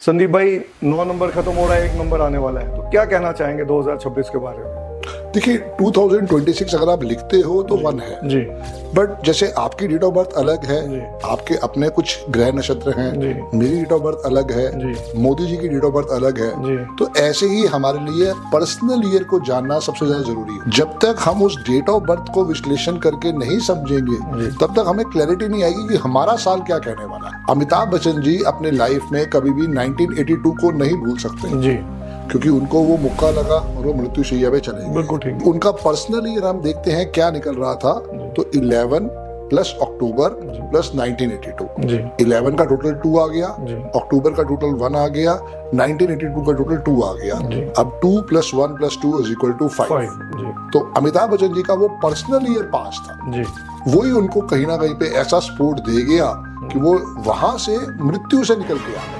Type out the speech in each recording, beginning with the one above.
संदीप भाई 9 नंबर खत्म हो रहा है, 1 नंबर आने वाला है, तो क्या कहना चाहेंगे 2026 के बारे में? देखिए 2026 अगर आप लिखते हो तो 1 है जी। बट जैसे आपकी डेट ऑफ बर्थ अलग है, जी। आपके अपने कुछ ग्रह नक्षत्र हैं, जी। मेरी डेट ऑफ बर्थ अलग है, जी। मोदी जी की डेट ऑफ बर्थ अलग है, जी। तो ऐसे ही हमारे लिए पर्सनल ईयर को जानना सबसे ज्यादा जरूरी है। जब तक हम उस डेट ऑफ बर्थ को विश्लेषण करके नहीं समझेंगे तब तक हमें क्लैरिटी नहीं आएगी कि हमारा साल क्या कहने वाला है। अमिताभ बच्चन जी अपने लाइफ में कभी भी 1982 को नहीं भूल सकते जी। क्योंकि उनको वो मुक्का लगा और वो मृत्यु शैया पे चले गए। बिल्कुल ठीक। उनका पर्सनल ईयर हम देखते हैं क्या निकल रहा था, तो 11 प्लस अक्टूबर प्लस 1982। जी। 11 का टोटल 2 आ गया, जी। अक्टूबर का टोटल 1 आ गया, 1982 का टोटल 2 आ गया। जी। अब 2 + 1 + 2 = 5। जी। तो अमिताभ बच्चन जी का वो पर्सनल ईयर 5 था, जी। वही उनको कहीं ना कहीं पे ऐसा सपोर्ट दे गया कि वो वहां से मृत्यु से निकल के आ गए।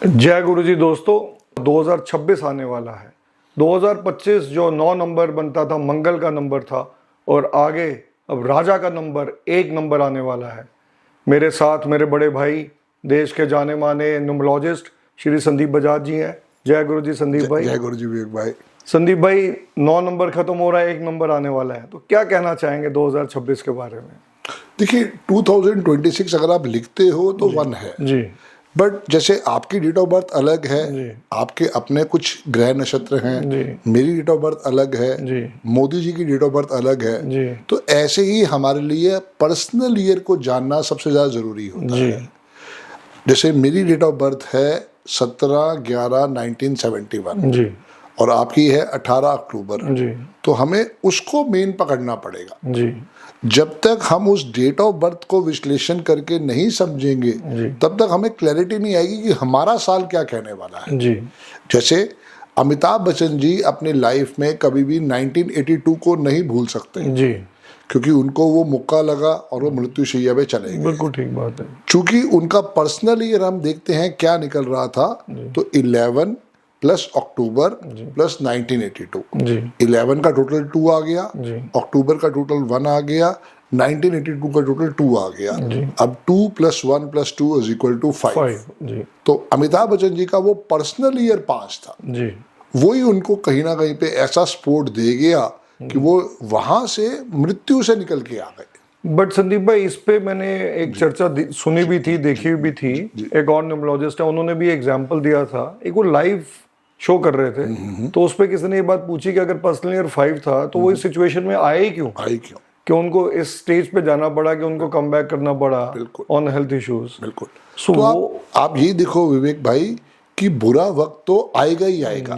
जय गुरु जी दोस्तों, 2026 आने वाला है। 2025 जो 9 नंबर बनता था, मंगल का नंबर था, और आगे अब राजा का नंबर 1 नंबर आने वाला है। मेरे साथ मेरे बड़े भाई, देश के जाने माने न्यूमरोलॉजिस्ट श्री संदीप बजाज जी हैं। जय गुरु जी संदीप भाई। जय गुरु जी विवेक भाई। संदीप भाई 9 नंबर खत्म हो रहा है, 1 नंबर आने वाला है, तो क्या कहना चाहेंगे 2026 के बारे में? देखिए 2026 अगर आप लिखते हो तो 1 है जी। बट जैसे आपकी डेट ऑफ बर्थ अलग है, जी। आपके अपने कुछ ग्रह नक्षत्र हैं, जी। मेरी डेट ऑफ बर्थ अलग है, जी। मोदी जी की डेट ऑफ बर्थ अलग है, जी। तो ऐसे ही हमारे लिए पर्सनल ईयर को जानना सबसे ज्यादा जरूरी होता जी। है। जैसे मेरी डेट ऑफ बर्थ है 17/11/1971 जी। और आपकी है 18 अक्टूबर, जी। तो हमें उसको मेन पकड़ना पड़ेगा। जी। जब तक हम उस डेट ऑफ बर्थ को विश्लेषण करके नहीं समझेंगे तब तक हमें क्लैरिटी नहीं आएगी कि हमारा साल क्या कहने वाला है। जी। जैसे अमिताभ बच्चन जी अपने लाइफ में कभी भी 1982 को नहीं भूल सकते जी। क्योंकि उनको वो मुक्का लगा और वो मृत्यु शैया पे चले गए। बिल्कुल ठीक बात है। चूंकि उनका पर्सनल ईयर हम देखते हैं क्या निकल रहा था, तो 11 प्लस अक्टूबर प्लस 1982। जी। 11 का टोटल 2 आ गया, जी। अक्टूबर का टोटल 1 आ गया, 1982 का टोटल 2 आ गया। अब 2 + 1 + 2 = 5। जी। तो अमिताभ बच्चन जी का वो पर्सनल ईयर 5 था, जी। वही उनको कहीं ना कहीं पे ऐसा सपोर्ट दे गया कि वो वहां से मृत्यु से निकल के आ गए। बट संदीप भाई, इस पे मैंने एक चर्चा सुनी भी थी, देखी भी थी। एक और न्यूमरोलॉजिस्ट है, उन्होंने भी एग्जांपल दिया था। एक वो लाइव शो कर रहे थे, तो उस पे किसी ने ये बात पूछी कि अगर पर्सनल ईयर 5 था तो वो इस सिचुएशन में आए ही क्यों? कि उनको इस स्टेज पे जाना पड़ा, कि उनको कम बैक करना पड़ा ऑन हेल्थ इश्यूज। बिल्कुल। So तो आप ये देखो विवेक भाई कि बुरा वक्त तो आएगा ही आएगा।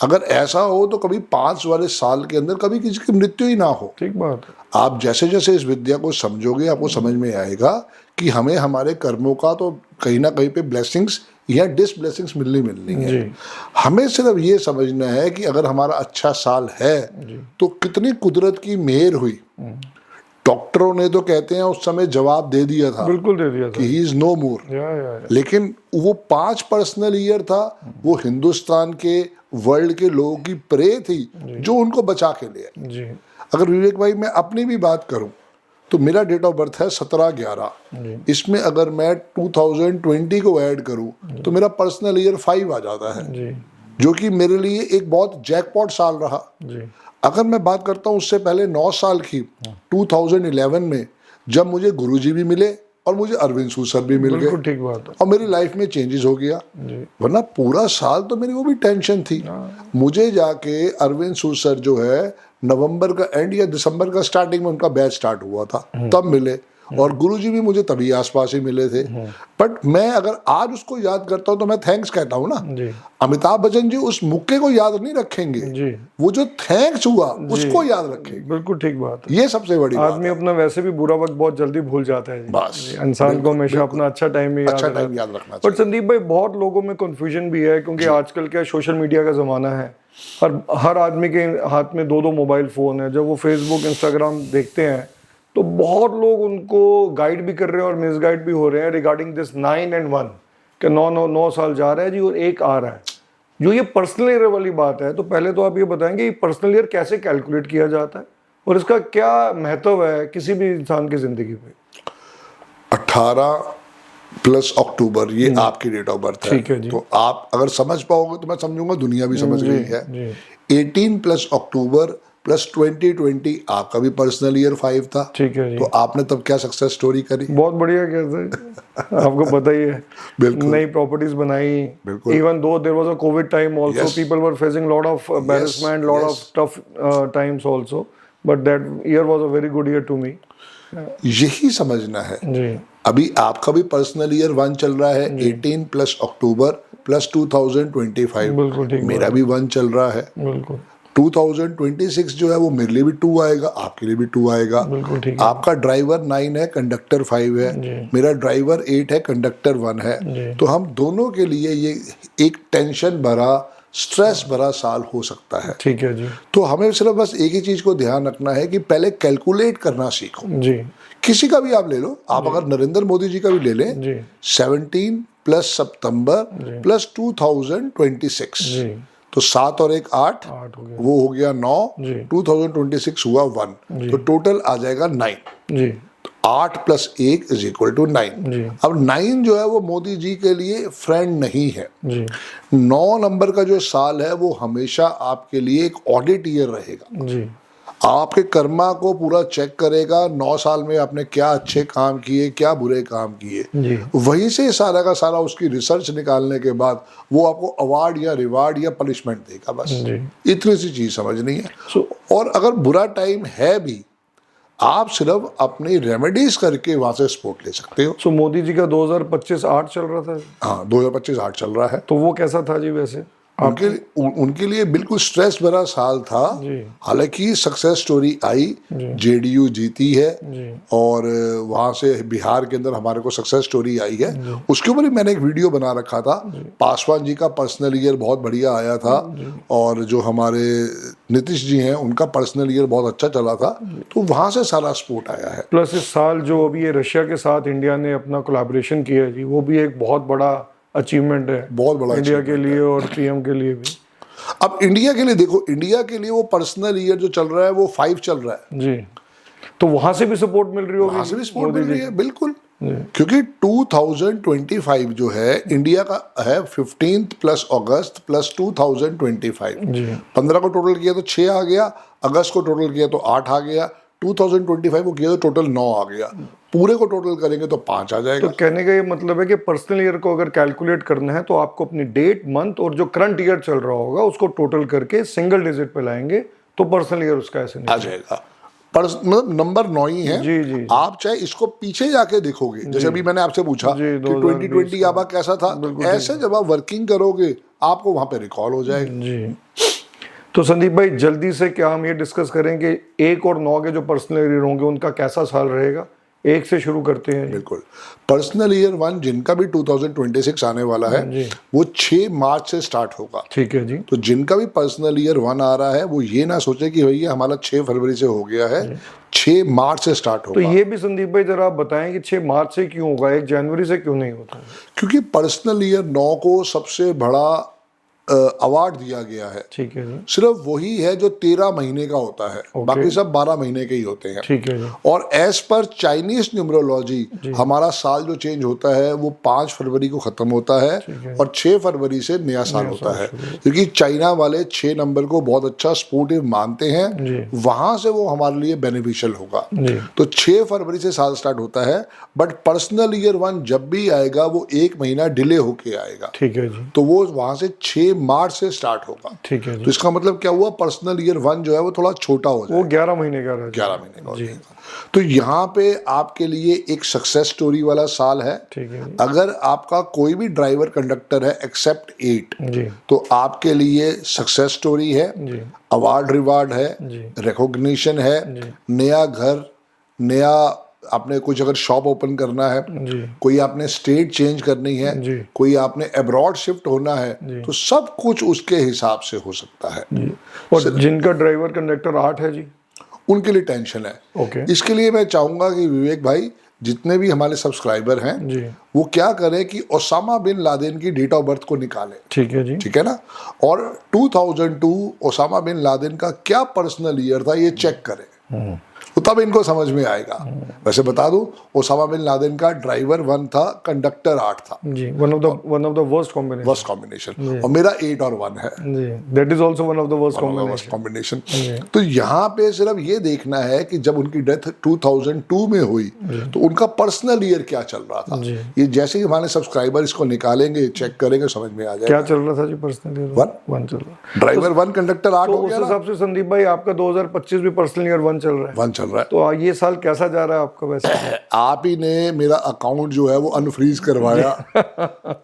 अगर ऐसा हो तो कभी 5 वाले साल के अंदर कभी किसी की मृत्यु ही ना हो। ठीक बात है। आप जैसे जैसे इस विद्या को समझोगे आपको समझ में आएगा कि हमें हमारे कर्मों का तो कहीं ना कहीं पे ब्लेसिंग्स या डिसब्लेसिंग्स मिलनी है। हमें सिर्फ ये समझना है कि अगर हमारा अच्छा साल है तो कितनी कुदरत की मेहर हुई। डॉक्टरों ने तो कहते हैं उस समय जवाब दे दिया था, बिल्कुल दे दिया था कि ही इज नो मोर। लेकिन वो 5 पर्सनल ईयर था, वो हिंदुस्तान के वर्ल्ड के लोगों की प्रे थी जो उनको बचा के ले आई। अगर विवेक भाई मैं अपनी भी बात करूं तो मेरा डेट ऑफ बर्थ है 17/11। इसमें अगर मैं 2020 को ऐड करूं तो मेरा पर्सनल ईयर 5 आ जाता है, जो कि मेरे लिए एक बहुत जैकपॉट साल रहा। अगर मैं बात करता हूं उससे पहले 9 साल की, 2011 में जब मुझे गुरुजी भी मिले और मुझे अरविंद सूद सर भी मिल गए, ठीक बात है, और मेरी लाइफ में चेंजेस हो गया। वरना पूरा साल तो मेरी वो भी टेंशन थी। मुझे जाके अरविंद सूद सर जो है नवंबर का एंड या दिसंबर का स्टार्टिंग में उनका बैच स्टार्ट हुआ था, तब मिले, और गुरुजी भी मुझे तभी आसपास ही मिले थे। बट मैं अगर आज उसको याद करता हूँ तो मैं थैंक्स कहता हूँ ना। अमिताभ बच्चन जी उस मुक्के को याद नहीं रखेंगे, वो जो थैंक्स हुआ उसको याद रखेंगे। बिल्कुल ठीक बात है। ये सबसे बड़ी बात आदमी अपना वैसे भी बुरा वक्त बहुत जल्दी भूल जाता है। बस इंसान को हमेशा अपना अच्छा टाइम याद रखना चाहिए। पर संदीप भाई बहुत लोगों में कंफ्यूजन भी है, क्योंकि आजकल क्या सोशल मीडिया का जमाना है। हर आदमी के हाथ में 2-2 मोबाइल फोन है। जब वो फेसबुक इंस्टाग्राम देखते हैं तो बहुत लोग उनको गाइड भी कर रहे हैं और मिसगाइड भी हो रहे हैं रिगार्डिंग दिस 9 and 1 कि 9 साल जा रहा है जी और 1 आ रहा है। जो ये पर्सनल ईयर वाली बात है, तो पहले तो आप ये बताएंगे पर्सनल ईयर कैसे कैलकुलेट किया जाता है और इसका क्या महत्व है किसी भी इंसान की जिंदगी में? 18 प्लस अक्टूबर ये आपकी डेट ऑफ बर्थ है। ठीक है जी। तो आप अगर समझ पाओगे तो मैं समझूंगा दुनिया भी समझ गई है। जी 18 प्लस अक्टूबर प्लस 2020 आपका भी पर्सनल ईयर 5 था। ठीक है जी। तो आपने तब क्या सक्सेस स्टोरी करी? बहुत बढ़िया, कैसे आपको पता ही है। बिल्कुल। नई प्रॉपर्टीज बनाई। बिल्कुल। Even though there was a covid time also, Yes. People were facing lot of embarrassment, lot yes. of tough times also, but that year was a very good year to me. यही समझना है। जी अभी आपका भी personal year 1 चल रहा है, 18 plus अक्टूबर plus 2025। बिल्कुल ठीक मेरा भी 1 चल रहा है। बिल्कुल 2026 जो है वो मेरे लिए भी 2 आएगा, आपके लिए भी 2 आएगा। बिल्कुल ठीक है। आपका ड्राइवर 9 है, कंडक्टर 5 है, मेरा ड्राइवर 8 है, कंडक्टर 1 है। तो हम दोनों के लिए ये एक टेंशन भरा, स्ट्रेस भरा साल हो सकता है। ठीक है जी। तो हमें सिर्फ बस एक ही चीज को ध्यान रखना है कि पहले कैलकुलेट करना सीखो। जी किसी का भी आप ले लो, आप अगर नरेंद्र मोदी जी का भी ले लें, जी 17 प्लस सितंबर प्लस 2026, जी तो 7 और 1 8, 8 हो गया। वो हो गया 9, जी 2026 हुआ 1, तो टोटल आ जाएगा 9। जी 8 प्लस 1 इज इक्वल टू 9। जी अब 9 जो है वो मोदी जी के लिए फ्रेंड नहीं है। जी 9 नंबर का जो साल है वो हमेशा आपके लिए एक ऑडिट ईयर रहेगा। जी आपके कर्मा को पूरा चेक करेगा, 9 साल में आपने क्या अच्छे काम किए, क्या बुरे काम किए। जी वहीं से सारा का सारा उसकी रिसर्च निकालने के बाद वो आपको अवार्ड या रिवार्ड या पनिशमेंट देगा। बस जी। इतनी सी चीज समझनी है। So- और अगर बुरा टाइम है भी, आप सिर्फ अपनी रेमेडीज करके वहां से सपोर्ट ले सकते हो। सो मोदी जी का 2025 8 चल रहा था, हाँ, 2025 8 चल रहा है। तो वो कैसा था जी वैसे? उनके लिए बिल्कुल स्ट्रेस भरा साल था। जी हालांकि सक्सेस स्टोरी आई, जेडीयू जीती है जी और वहां से बिहार के अंदर हमारे को सक्सेस स्टोरी आई है। उसके ऊपर ही मैंने एक वीडियो बना रखा था। पासवान जी का पर्सनल ईयर बहुत बढ़िया आया था और जो हमारे नीतीश जी हैं उनका पर्सनल ईयर बहुत अच्छा चला था। तो वहां से सारा सपोर्ट आया है। प्लस इस साल जो अभी ये रशिया के साथ इंडिया ने अपना कोलैबोरेशन किया है जी, वो भी एक बहुत बड़ा अचीवमेंट है, बहुत बड़ा इंडिया के लिए और पीएम के लिए भी। अब इंडिया के लिए देखो, इंडिया के लिए वो पर्सनल ईयर जो चल रहा है वो 5 चल रहा है। जी, तो वहां से भी सपोर्ट मिल रही होगी? वहां से भी सपोर्ट मिल रही है, बिल्कुल। क्योंकि 2025 जो है इंडिया का है 15 प्लस अगस्त प्लस 2025। जी 15 को टोटल किया तो 6 आ गया, अगस्त को टोटल किया तो 8 आ गया, 2025 को किया तो टोटल 9 आ गया, पूरे को टोटल करेंगे तो 5 आ जाएगा। तो कहने का ये मतलब है कि पर्सनल ईयर को अगर कैलकुलेट करना है तो आपको अपनी डेट, मंथ और जो करंट ईयर चल रहा होगा उसको टोटल करके सिंगल डिजिट पे लाएंगे तो पर्सनल ईयर उसका ऐसे आ जाएगा। पर मतलब नंबर 9 ही है। जी जी आप चाहे इसको पीछे जाके देखोगे, जैसे अभी मैंने आपसे पूछा जी, कि 2020 आपका कैसा था, तो ऐसे जब आप वर्किंग करोगे आपको वहां पे रिकॉल हो जाएगा। जी। तो संदीप भाई जल्दी से क्या हम ये डिस्कस करें कि 1 और 9 के जो पर्सनल ईयर होंगे उनका कैसा साल रहेगा? 1 से शुरू करते हैं। बिल्कुल। पर्सनल ईयर 1 जिनका भी 2026 आने वाला है जी। वो 6 मार्च से स्टार्ट होगा। ठीक है जी। तो जिनका भी पर्सनल ईयर 1 आ रहा है वो ये ना सोचे कि भैया हमारा 6 फरवरी से हो गया है, 6 मार्च से स्टार्ट तो होगा। ये भी संदीप भाई जरा आप बताएं कि 6 मार्च से क्यों होगा, 1 जनवरी से क्यों नहीं होता? क्योंकि पर्सनल ईयर 9 को सबसे बड़ा अवार्ड दिया गया है। ठीक है जी। सिर्फ वही है जो 13 महीने का होता है, बाकी सब 12 महीने के ही होते हैं। ठीक है जी। और एज पर चाइनीज न्यूमरोलॉजी हमारा साल जो चेंज होता है वो 5 फरवरी को खत्म होता है और 6 फरवरी से नया साल होता है। क्योंकि चाइना वाले 6 नंबर को बहुत अच्छा सपोर्टिव मानते हैं, वहां से वो हमारे लिए बेनिफिशियल होगा। तो 6 फरवरी से साल स्टार्ट होता है, बट पर्सनल ईयर 1 जब भी आएगा वो 1 महीना डिले होके आएगा। ठीक है जी। तो वो वहां से 6 मार्च से स्टार्ट होगा। ठीक है जी। तो इसका मतलब क्या हुआ, पर्सनल ईयर 1 जो है वो थोड़ा छोटा हो जाएगा, वो 11 महीने का रह 11 महीने का हो जाएगा। तो यहाँ पे आपके लिए एक सक्सेस स्टोरी वाला साल है। ठीक है जी। अगर आपका कोई भी ड्राइवर कंडक्टर है एक्सेप्ट 8, जी तो आपके लिए सक्सेस स्टोरी है, जी अवार्ड रिवार्ड है, जी रिकॉग्निशन है, नया घर, नया आपने कुछ अगर शॉप ओपन करना है, जी कोई आपने स्टेट चेंज करनी है, जी कोई आपने अब्रॉड शिफ्ट होना है, तो सब कुछ उसके हिसाब से हो सकता है। जी। और जिनका ड्राइवर कंडक्टर 8 है जी, उनके लिए टेंशन है। ओके। इसके लिए मैं चाहूंगा कि विवेक भाई जितने भी हमारे सब्सक्राइबर हैं जी वो क्या करें कि ओसामा बिन लादेन की डेट ऑफ बर्थ को निकालें। ठीक है जी। ठीक है ना, और 2002 ओसामा बिन लादेन का क्या पर्सनल ईयर था ये चेक करें। तो तब इनको समझ में आएगा। वैसे बता दूं, ओसामा बिन लादेन का ड्राइवर 1 था, कंडक्टर 8 था। जी, one of the worst combination. Worst combination. और मेरा 8 और 1 है जी, that is also one of the worst combination. तो यहाँ पे सिर्फ ये देखना है कि जब उनकी डेथ 2002 में हुई तो उनका पर्सनल ईयर क्या चल रहा था। ये जैसे ही हमारे सब्सक्राइबर इसको निकालेंगे, चेक करेंगे, समझ में आ जाएगा क्या चल रहा था जी। पर्सनल ईयर 1 चल रहा। ड्राइवर 1 कंडक्टर 8 तो हो उस गया ना। हिसाब से संदीप भाई आपका 2025 भी पर्सनल ईयर 1 चल रहा है। 1 चल रहा है। तो ये साल कैसा जा रहा है आपका वैसे? आप ही ने मेरा अकाउंट जो है वो अनफ्रीज करवाया,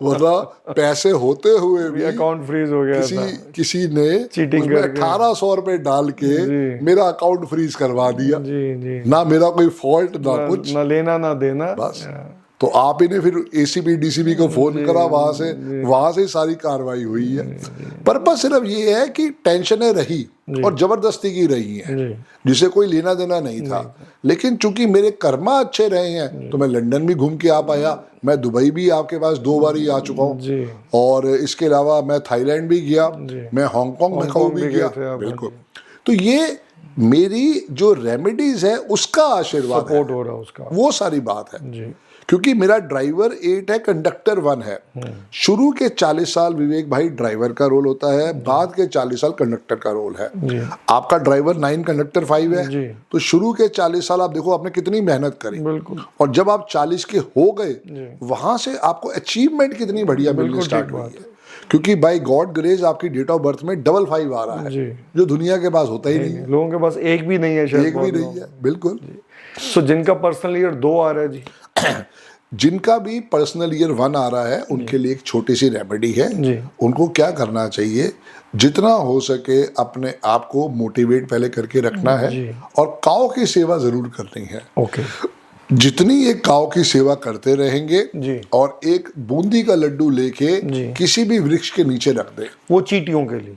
वरना पैसे होते हुए भी अकाउंट फ्रीज हो गया था। किसी ने चीटिंग उसमें करके 1800 रुपए डाल के मेरा अकाउंट फ्रीज करवा दिया। जी जी, ना मेरा कोई फॉल्ट ना कुछ, ना लेना ना देना बस। तो आप ही ने फिर एसीबी डीसीबी को फोन करा, वहां से सारी कार्रवाई हुई है। पर्पस सिर्फ ये है कि टेंशनें रही और जबरदस्ती की रही हैं, जिसे कोई लेना देना नहीं था। लेकिन चूंकि मेरे कर्मा अच्छे रहे हैं तो मैं लंदन भी घूम के आ पाया, मैं दुबई भी आपके पास 2 बार ही आ चुका हूँ, और इसके अलावा मैं थाईलैंड भी गया, मैं हांगकांग भी गया। बिल्कुल। तो ये मेरी जो रेमेडीज है उसका आशीर्वाद सपोर्ट हो रहा है उसका, वो सारी बात है जी। क्योंकि मेरा ड्राइवर 8 है, कंडक्टर 1 है। शुरू के 40 साल विवेक भाई ड्राइवर का रोल होता है, बाद के 40 साल कंडक्टर का रोल है। आपका ड्राइवर 9, कंडक्टर 5 है। तो शुरू के 40 साल आप देखो आपने कितनी मेहनत करी, बिल्कुल। और जब आप 40 के हो गए, वहां से आपको अचीवमेंट कितनी बढ़िया मिलनी स्टार्ट हुई है। क्योंकि बाय गॉड ग्रेस आपकी डेट ऑफ बर्थ में 55 आ रहा है, जो दुनिया के पास होता ही नहीं है। लोगों के पास एक भी नहीं है शायद, एक भी नहीं है। बिल्कुल। सो जिनका पर्सनल ईयर 2 आ रहा है जी, जिनका भी पर्सनल ईयर 1 आ रहा है, उनके लिए एक छोटी सी रेमेडी है। उनको क्या करना चाहिए, जितना हो सके अपने आप को मोटिवेट पहले करके रखना है, और काऊ की सेवा जरूर करनी है। ओके। जितनी ये काऊ की सेवा करते रहेंगे और एक बूंदी का लड्डू लेके किसी भी वृक्ष के नीचे रख दे, वो चींटियों के लिए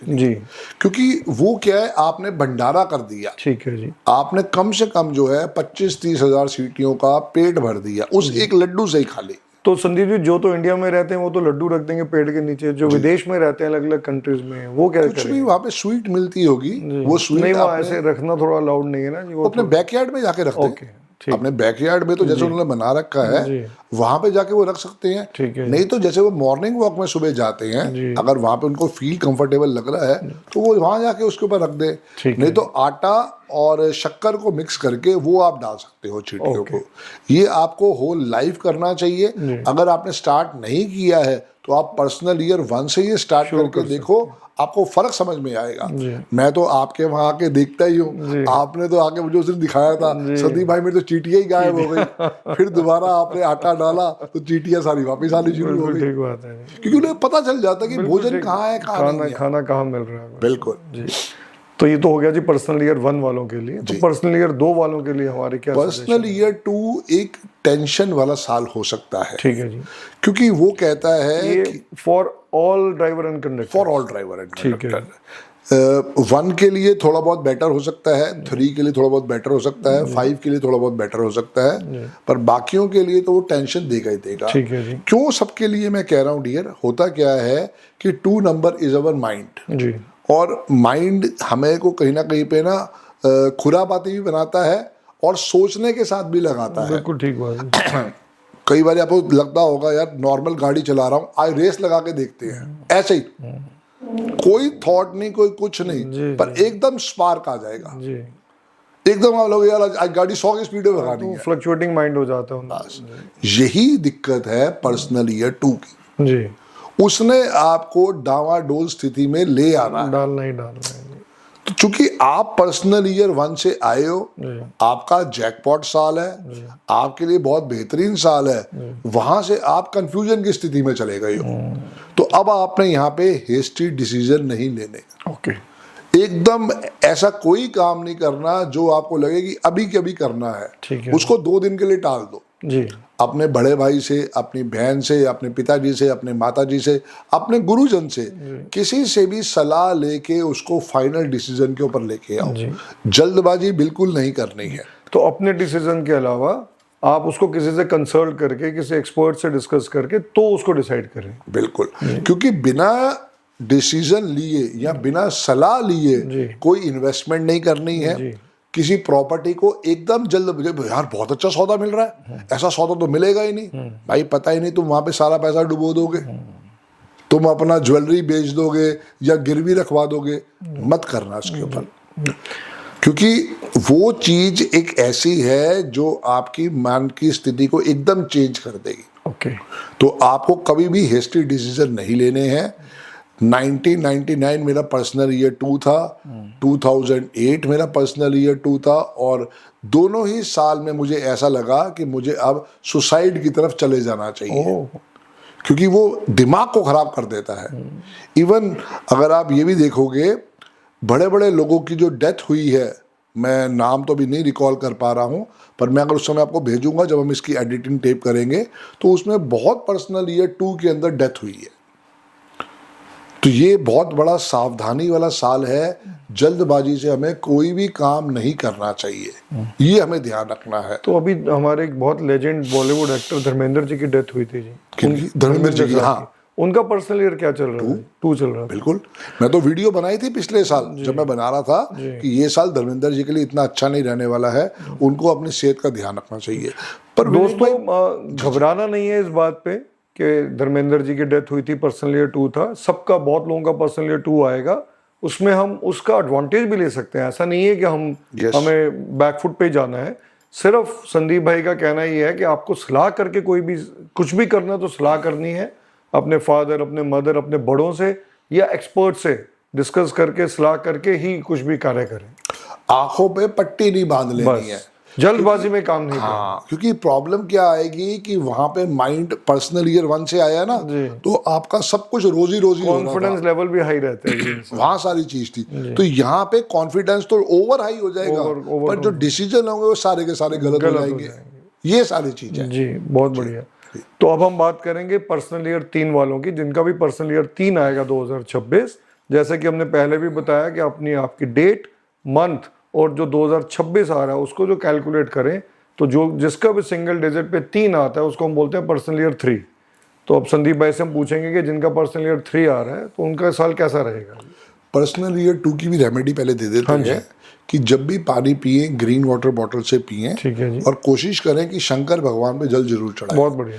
जी, क्योंकि वो क्या है, आपने भंडारा कर दिया। ठीक है जी। आपने कम से कम जो है 25-30 हजार चींटियों का पेट भर दिया उस एक लड्डू से ही खाली। तो संदीप जी, जो तो इंडिया में रहते हैं वो तो लड्डू रख देंगे पेड़ के नीचे, जो विदेश में रहते हैं अलग अलग कंट्रीज में, वो क्या कुछ भी वहाँ पे स्वीट मिलती होगी, वो स्वीट नहीं, वहाँ ऐसे रखना थोड़ा अलाउड नहीं है ना जी। वो अपने बैकयार्ड में जाके रखते हैं। अपने बैकयार्ड में तो जैसे उन्होंने बना रखा है, वहां पे जाके वो रख सकते हैं। नहीं तो जैसे वो मॉर्निंग वॉक में सुबह जाते हैं, अगर वहां पे उनको फील कंफर्टेबल लग रहा है तो वो वहां जाके उसके ऊपर रख दे। नहीं तो आटा और शक्कर को मिक्स करके वो आप डाल सकते हो चींटियों को। ये आपको होल लाइफ करना चाहिए। अगर आपने स्टार्ट नहीं किया है तो आप पर्सनल ईयर 1 से ये स्टार्ट करके देखो, आपको फर्क समझ में आएगा। मैं तो आपके वहां आके देखता ही हूँ, आपने तो आके मुझे उस दिन दिखाया था, संदीप भाई मेरी तो चींटियां ही गायब हो गई। फिर दोबारा आपने आटा डाला तो चींटियां सारी वापस आनी शुरू हो गई। ठीक बात है, क्योंकि उन्हें पता चल जाता कि भोजन कहाँ है, खाना कहाँ मिल रहा है। बिल्कुल जी। तो ये तो हो गया जी पर्सनल ईयर 1 वालों के लिए। तो पर्सनल ईयर 2 वालों के लिए हमारे क्या? पर्सनल ईयर 2 एक टेंशन वाला साल हो सकता है। ठीक है जी। क्योंकि वो कहता है for all driver and conductor. For all driver and conductor. 1 के लिए थोड़ा बहुत बेटर हो सकता है, 3 के लिए थोड़ा बहुत बेटर हो सकता है, 5 के लिए थोड़ा बहुत बेटर हो सकता है, पर बाकियों के लिए तो वो टेंशन देगा ही देगा। ठीक है जी। क्यों सबके लिए मैं कह रहा हूँ डियर, होता क्या है कि 2 नंबर इज अवर माइंड जी। और माइंड हमें को कहीं ना कहीं पे ना खुरापाती भी बनाता है और सोचने के साथ भी लगाता है। बिल्कुल ठीक बात है। कई बार आपको लगता होगा यार नॉर्मल गाड़ी चला रहा हूँ, आज रेस लगा के देखते हैं, ऐसे ही कोई थॉट नहीं, कोई कुछ नहीं, पर एकदम स्पार्क आ जाएगा जी। एकदम आप लोग यार आज गाड़ी 100 की स्पीड में भगानी है, फ्लक्चुएटिंग माइंड हो जाता है। यही दिक्कत है पर्सनल ईयर 2 की जी। उसने आपको डावाडोल स्थिति में ले आना, डालना ही डालना है। तो चूंकि आप पर्सनल ईयर 1 से आए हो, आपका जैकपॉट साल है, आपके लिए बहुत बेहतरीन साल है, वहां से आप कंफ्यूजन की स्थिति में चले गए हो। तो अब आपने यहाँ पे हेस्टी डिसीजन नहीं लेने। ओके। एकदम ऐसा कोई काम नहीं करना जो आपको लगे कि अभी के अभी करना है, उसको 2 दिन के लिए टाल दो जी। अपने बड़े भाई से, अपनी बहन से, अपने पिताजी से, अपने माताजी से, अपने गुरुजन से, किसी से भी सलाह लेके उसको फाइनल डिसीजन के ऊपर लेके आओ। जल्दबाजी बिल्कुल नहीं करनी है। तो अपने डिसीजन के अलावा आप उसको किसी से कंसल्ट करके, किसी एक्सपर्ट से डिस्कस करके तो उसको डिसाइड करें। बिल्कुल, क्योंकि बिना डिसीजन लिए या बिना सलाह लिए कोई इन्वेस्टमेंट नहीं करनी है, किसी प्रॉपर्टी को एकदम जल्द, यार बहुत अच्छा सौदा मिल रहा है, ऐसा सौदा तो मिलेगा ही नहीं भाई, पता ही नहीं, तुम वहां पे सारा पैसा डुबो दोगे, तुम अपना ज्वेलरी बेच दोगे या गिरवी रखवा दोगे, मत करना इसके ऊपर, क्योंकि वो चीज एक ऐसी है जो आपकी मन की स्थिति को एकदम चेंज कर देगी। ओके। तो आपको कभी भी हेस्टी डिसीजन नहीं लेने हैं। 1999 मेरा पर्सनल ईयर 2 था, 2008 मेरा पर्सनल ईयर 2 था, और दोनों ही साल में मुझे ऐसा लगा कि मुझे अब सुसाइड की तरफ चले जाना चाहिए, क्योंकि वो दिमाग को खराब कर देता है। इवन अगर आप ये भी देखोगे, बड़े बड़े लोगों की जो डेथ हुई है, मैं नाम तो अभी नहीं रिकॉल कर पा रहा हूँ, पर मैं अगर उस समय आपको भेजूंगा जब हम इसकी एडिटिंग टेप करेंगे, तो उसमें बहुत पर्सनल ईयर 2 के अंदर डेथ हुई है। तो ये बहुत बड़ा सावधानी वाला साल है, जल्दबाजी से हमें कोई भी काम नहीं करना चाहिए, ये हमें ध्यान रखना है। तो अभी हमारे एक बहुत लेजेंड बॉलीवुड एक्टर धर्मेंद्र जी की डेथ हुई थी जी। धर्मेंद्र जी की, हाँ, उनका पर्सनल ईयर क्या चल रहा है? 2 चल रहा है। बिल्कुल, मैं तो वीडियो बनाई थी पिछले साल जब मैं बना रहा था कि ये साल धर्मेंद्र जी के लिए इतना अच्छा नहीं रहने वाला है, उनको अपनी सेहत का ध्यान रखना चाहिए। पर दोस्तों, घबराना नहीं है इस बात पे कि धर्मेंद्र जी की डेथ हुई थी, पर्सनल ईयर 2 था, सबका, बहुत लोगों का पर्सनल ईयर 2 आएगा, उसमें हम उसका एडवांटेज भी ले सकते हैं। ऐसा नहीं है कि हमें बैकफुट पे जाना है। सिर्फ संदीप भाई का कहना ये है कि आपको सलाह करके कोई भी कुछ भी करना तो सलाह करनी है अपने फादर, अपने मदर, अपने बड़ों से या एक्सपर्ट से डिस्कस करके, सलाह करके ही कुछ भी कार्य करें। आंखों पे पट्टी नहीं बांध लेनी है, जल्दबाजी में काम नहीं करना। हाँ, क्योंकि प्रॉब्लम क्या आएगी कि वहां पे माइंड पर्सनल ईयर 1 से आया ना, तो आपका सब कुछ रोजी रोजी, कॉन्फिडेंस लेवल भी हाई रहता है वहां सारी चीज थी, तो यहाँ पे कॉन्फिडेंस तो ओवर हाई हो जाएगा, पर जो डिसीजन होंगे वो सारे के सारे गलत हो जाएंगे। ये सारी चीज है जी। बहुत बढ़िया। तो अब हम बात करेंगे पर्सनल ईयर 3 वालों की, जिनका भी पर्सनल ईयर 3 आएगा 2026। जैसे कि हमने पहले भी बताया कि आपकी डेट, मंथ और जो 2026 आ रहा है उसको जो कैलकुलेट करें, तो जो जिसका भी सिंगल डिजिट पे 3 आता है उसको हम बोलते हैं पर्सनल ईयर 3। तो अब संदीप भाई से हम पूछेंगे कि जिनका पर्सनल ईयर 3 आ रहा है तो उनका साल कैसा रहेगा। पर्सनल ईयर 2 की भी रेमेडी पहले दे देते हैं कि जब भी पानी पिए ग्रीन वाटर बॉटल से पिए, ठीक है जी, और कोशिश करें कि शंकर भगवान पे जल जरूर चढ़ाएं। बहुत बढ़िया।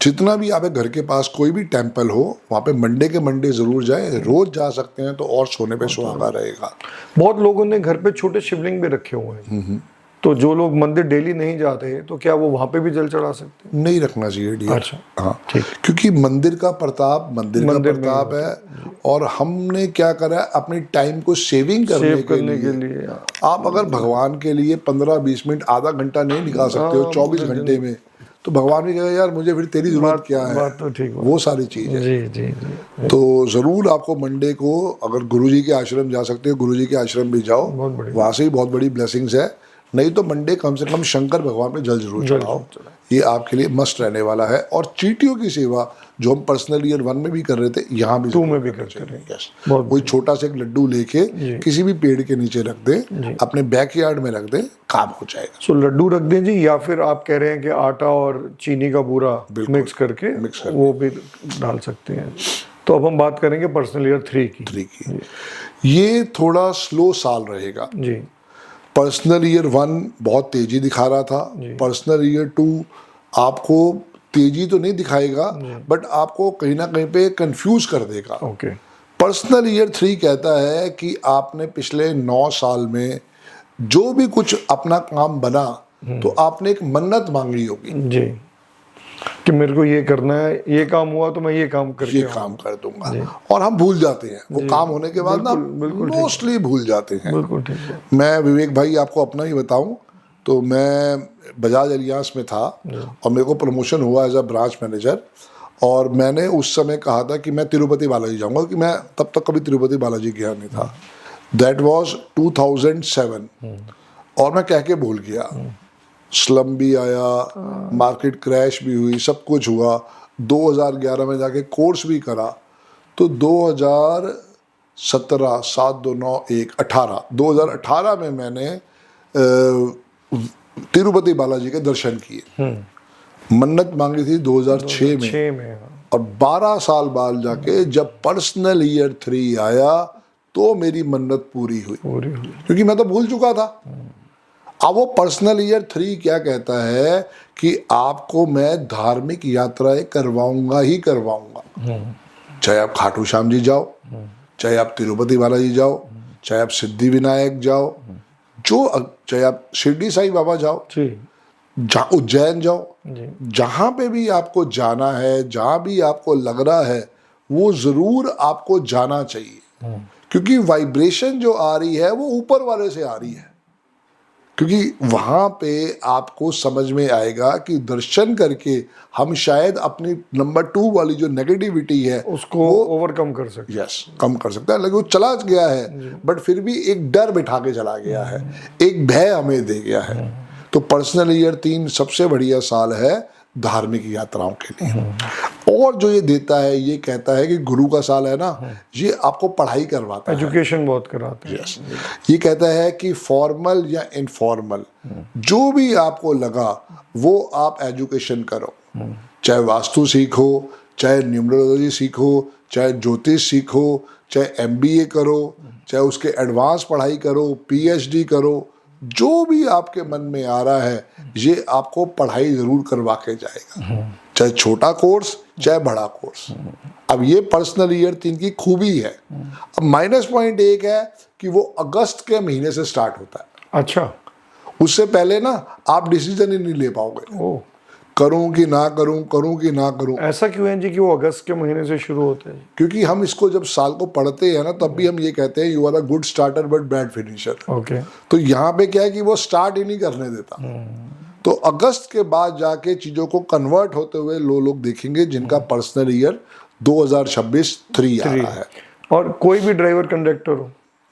जितना भी आपके घर के पास कोई भी टेम्पल हो, वहाँ पे मंडे के मंडे जरूर जाएं, रोज जा सकते हैं तो और सोने पे सुहागा रहेगा। बहुत लोगों ने घर पे छोटे शिवलिंग भी रखे हुए हैं, तो जो लोग मंदिर डेली नहीं जाते तो क्या वो वहां पे भी जल चढ़ा सकते हैं? नहीं रखना चाहिए डियर। अच्छा, हाँ, ठीक। क्योंकि मंदिर का प्रताप मंदिर का प्रताप है, और हमने क्या करा है अपनी टाइम को सेविंग करने के लिए। आप अगर भगवान के लिए 15-20 मिनट, आधा घंटा नहीं निकाल सकते हो 24 घंटे में, तो भगवान भी कहेगा यार मुझे फिर तेरी जरूरत क्या है। बात तो ठीक, वो सारी चीज है। जी जी जी। तो जरूर आपको मंडे को, अगर गुरुजी के आश्रम जा सकते हो, गुरुजी के आश्रम भी जाओ, वहां से ही बहुत बड़ी ब्लेसिंग्स है। नहीं तो मंडे कम से कम शंकर भगवान पे जल जरूर चढ़ाओ, ये आपके लिए मस्ट रहने वाला है। और चींटियों की सेवा जो हम पर्सनल ईयर 1 में भी कर रहे थे, यहाँ भी 2 में भी कर रहे हैं। कोई छोटा सा एक लड्डू लेके किसी भी पेड़ के नीचे रख दे, अपने बैकयार्ड में रख दे, काम हो जाएगा। सो लड्डू रख दें जी, या फिर आप कह रहे हैं कि आटा और चीनी का बूरा मिक्स करके वो भी डाल सकते हैं। तो अब हम बात करेंगे पर्सनल ईयर 3 की। ये थोड़ा स्लो साल रहेगा जी। पर्सनल ईयर 1 बहुत तेजी दिखा रहा था, पर्सनल ईयर 2 आपको तेजी तो नहीं दिखाएगा, बट आपको कहीं ना कहीं पे कंफ्यूज कर देगा। ओके। पर्सनल ईयर 3 कहता है कि आपने पिछले 9 साल में जो भी कुछ अपना काम बना, तो आपने एक मन्नत मांगी होगी जी, कि मेरे को ये करना है, ये काम हुआ तो मैं ये काम करके काम कर दूंगा, और हम भूल जाते हैं वो काम होने के बाद ना, मोस्टली भूल जाते हैं। बिल्कुल ठीक है। मैं विवेक भाई आपको अपना ही बताऊं तो मैं बजाज एलियांस में था और मेरे को प्रमोशन हुआ एज अ ब्रांच मैनेजर, और मैंने उस समय कहा था कि मैं तिरुपति बालाजी जाऊंगा, कि मैं तब तक कभी तिरुपति बालाजी गया नहीं था। दैट वाज 2007, और मैं कह के भूल गया। स्लम भी आया, मार्केट क्रैश भी हुई, सब कुछ हुआ। 2011 में जाके कोर्स भी करा, तो 2017, 7, 2, 9, 1, 2018 में मैंने तिरुपति बालाजी के दर्शन किए। मन्नत मांगी थी 2006 में, और 12 साल बाद जाके जब पर्सनल ईयर 3 आया तो मेरी मन्नत पूरी हुई, क्योंकि मैं तो भूल चुका था। अब वो पर्सनल ईयर 3 क्या कहता है कि आपको मैं धार्मिक यात्राएं करवाऊंगा ही करवाऊंगा। चाहे आप खाटू श्याम जी जाओ, चाहे आप तिरुपति बालाजी जाओ, चाहे आप सिद्धि विनायक जाओ, चाहे आप शिरडी साईं बाबा जाओ, जहाँ उज्जैन जाओ, जहां पे भी आपको जाना है, जहां भी आपको लग रहा है, वो जरूर आपको जाना चाहिए। क्योंकि वाइब्रेशन जो आ रही है वो ऊपर वाले से आ रही है। क्योंकि वहां पे आपको समझ में आएगा कि दर्शन करके हम शायद अपनी नंबर 2 वाली जो नेगेटिविटी है उसको ओवरकम कर सकते। यस, कम कर सकता है। लेकिन वो चला गया है, बट फिर भी एक डर बिठा के चला गया है, एक भय हमें दे गया है। तो पर्सनल ईयर 3 सबसे बढ़िया साल है धार्मिक यात्राओं के लिए। और जो ये देता है, ये कहता है कि गुरु का साल है ना, ये आपको पढ़ाई करवाता है, एजुकेशन बहुत कराता है। यस, ये कहता है कि फॉर्मल या इनफॉर्मल जो भी आपको लगा वो आप एजुकेशन करो। चाहे वास्तु सीखो, चाहे न्यूमरोलॉजी सीखो, चाहे ज्योतिष सीखो, चाहे MBA करो, चाहे उसके एडवांस पढ़ाई करो, PhD करो, जो भी आपके मन में आ रहा है ये आपको पढ़ाई जरूर करवा के जाएगा। चाहे छोटा कोर्स, चाहे बड़ा कोर्स। अब ये पर्सनल ईयर 3 की खूबी है। अब माइनस पॉइंट एक है कि वो अगस्त के महीने से स्टार्ट होता है। अच्छा, उससे पहले ना आप डिसीजन ही नहीं ले पाओगे, ओ करूं कि ना करूं, करूं कि ना करूं। ऐसा क्यों है जी कि वो अगस्त के महीने से शुरू होते हैं? क्योंकि हम इसको जब साल को पढ़ते हैं ना, तब भी हम ये कहते हैं you are a good starter but bad finisher. Okay. तो यहाँ पे क्या है कि वो स्टार्ट ही नहीं करने देता। तो अगस्त के बाद जाके चीजों को कन्वर्ट होते हुए लोग देखेंगे जिनका पर्सनल ईयर 2026 3 आ रहा है। और कोई भी ड्राइवर कंडक्टर हो,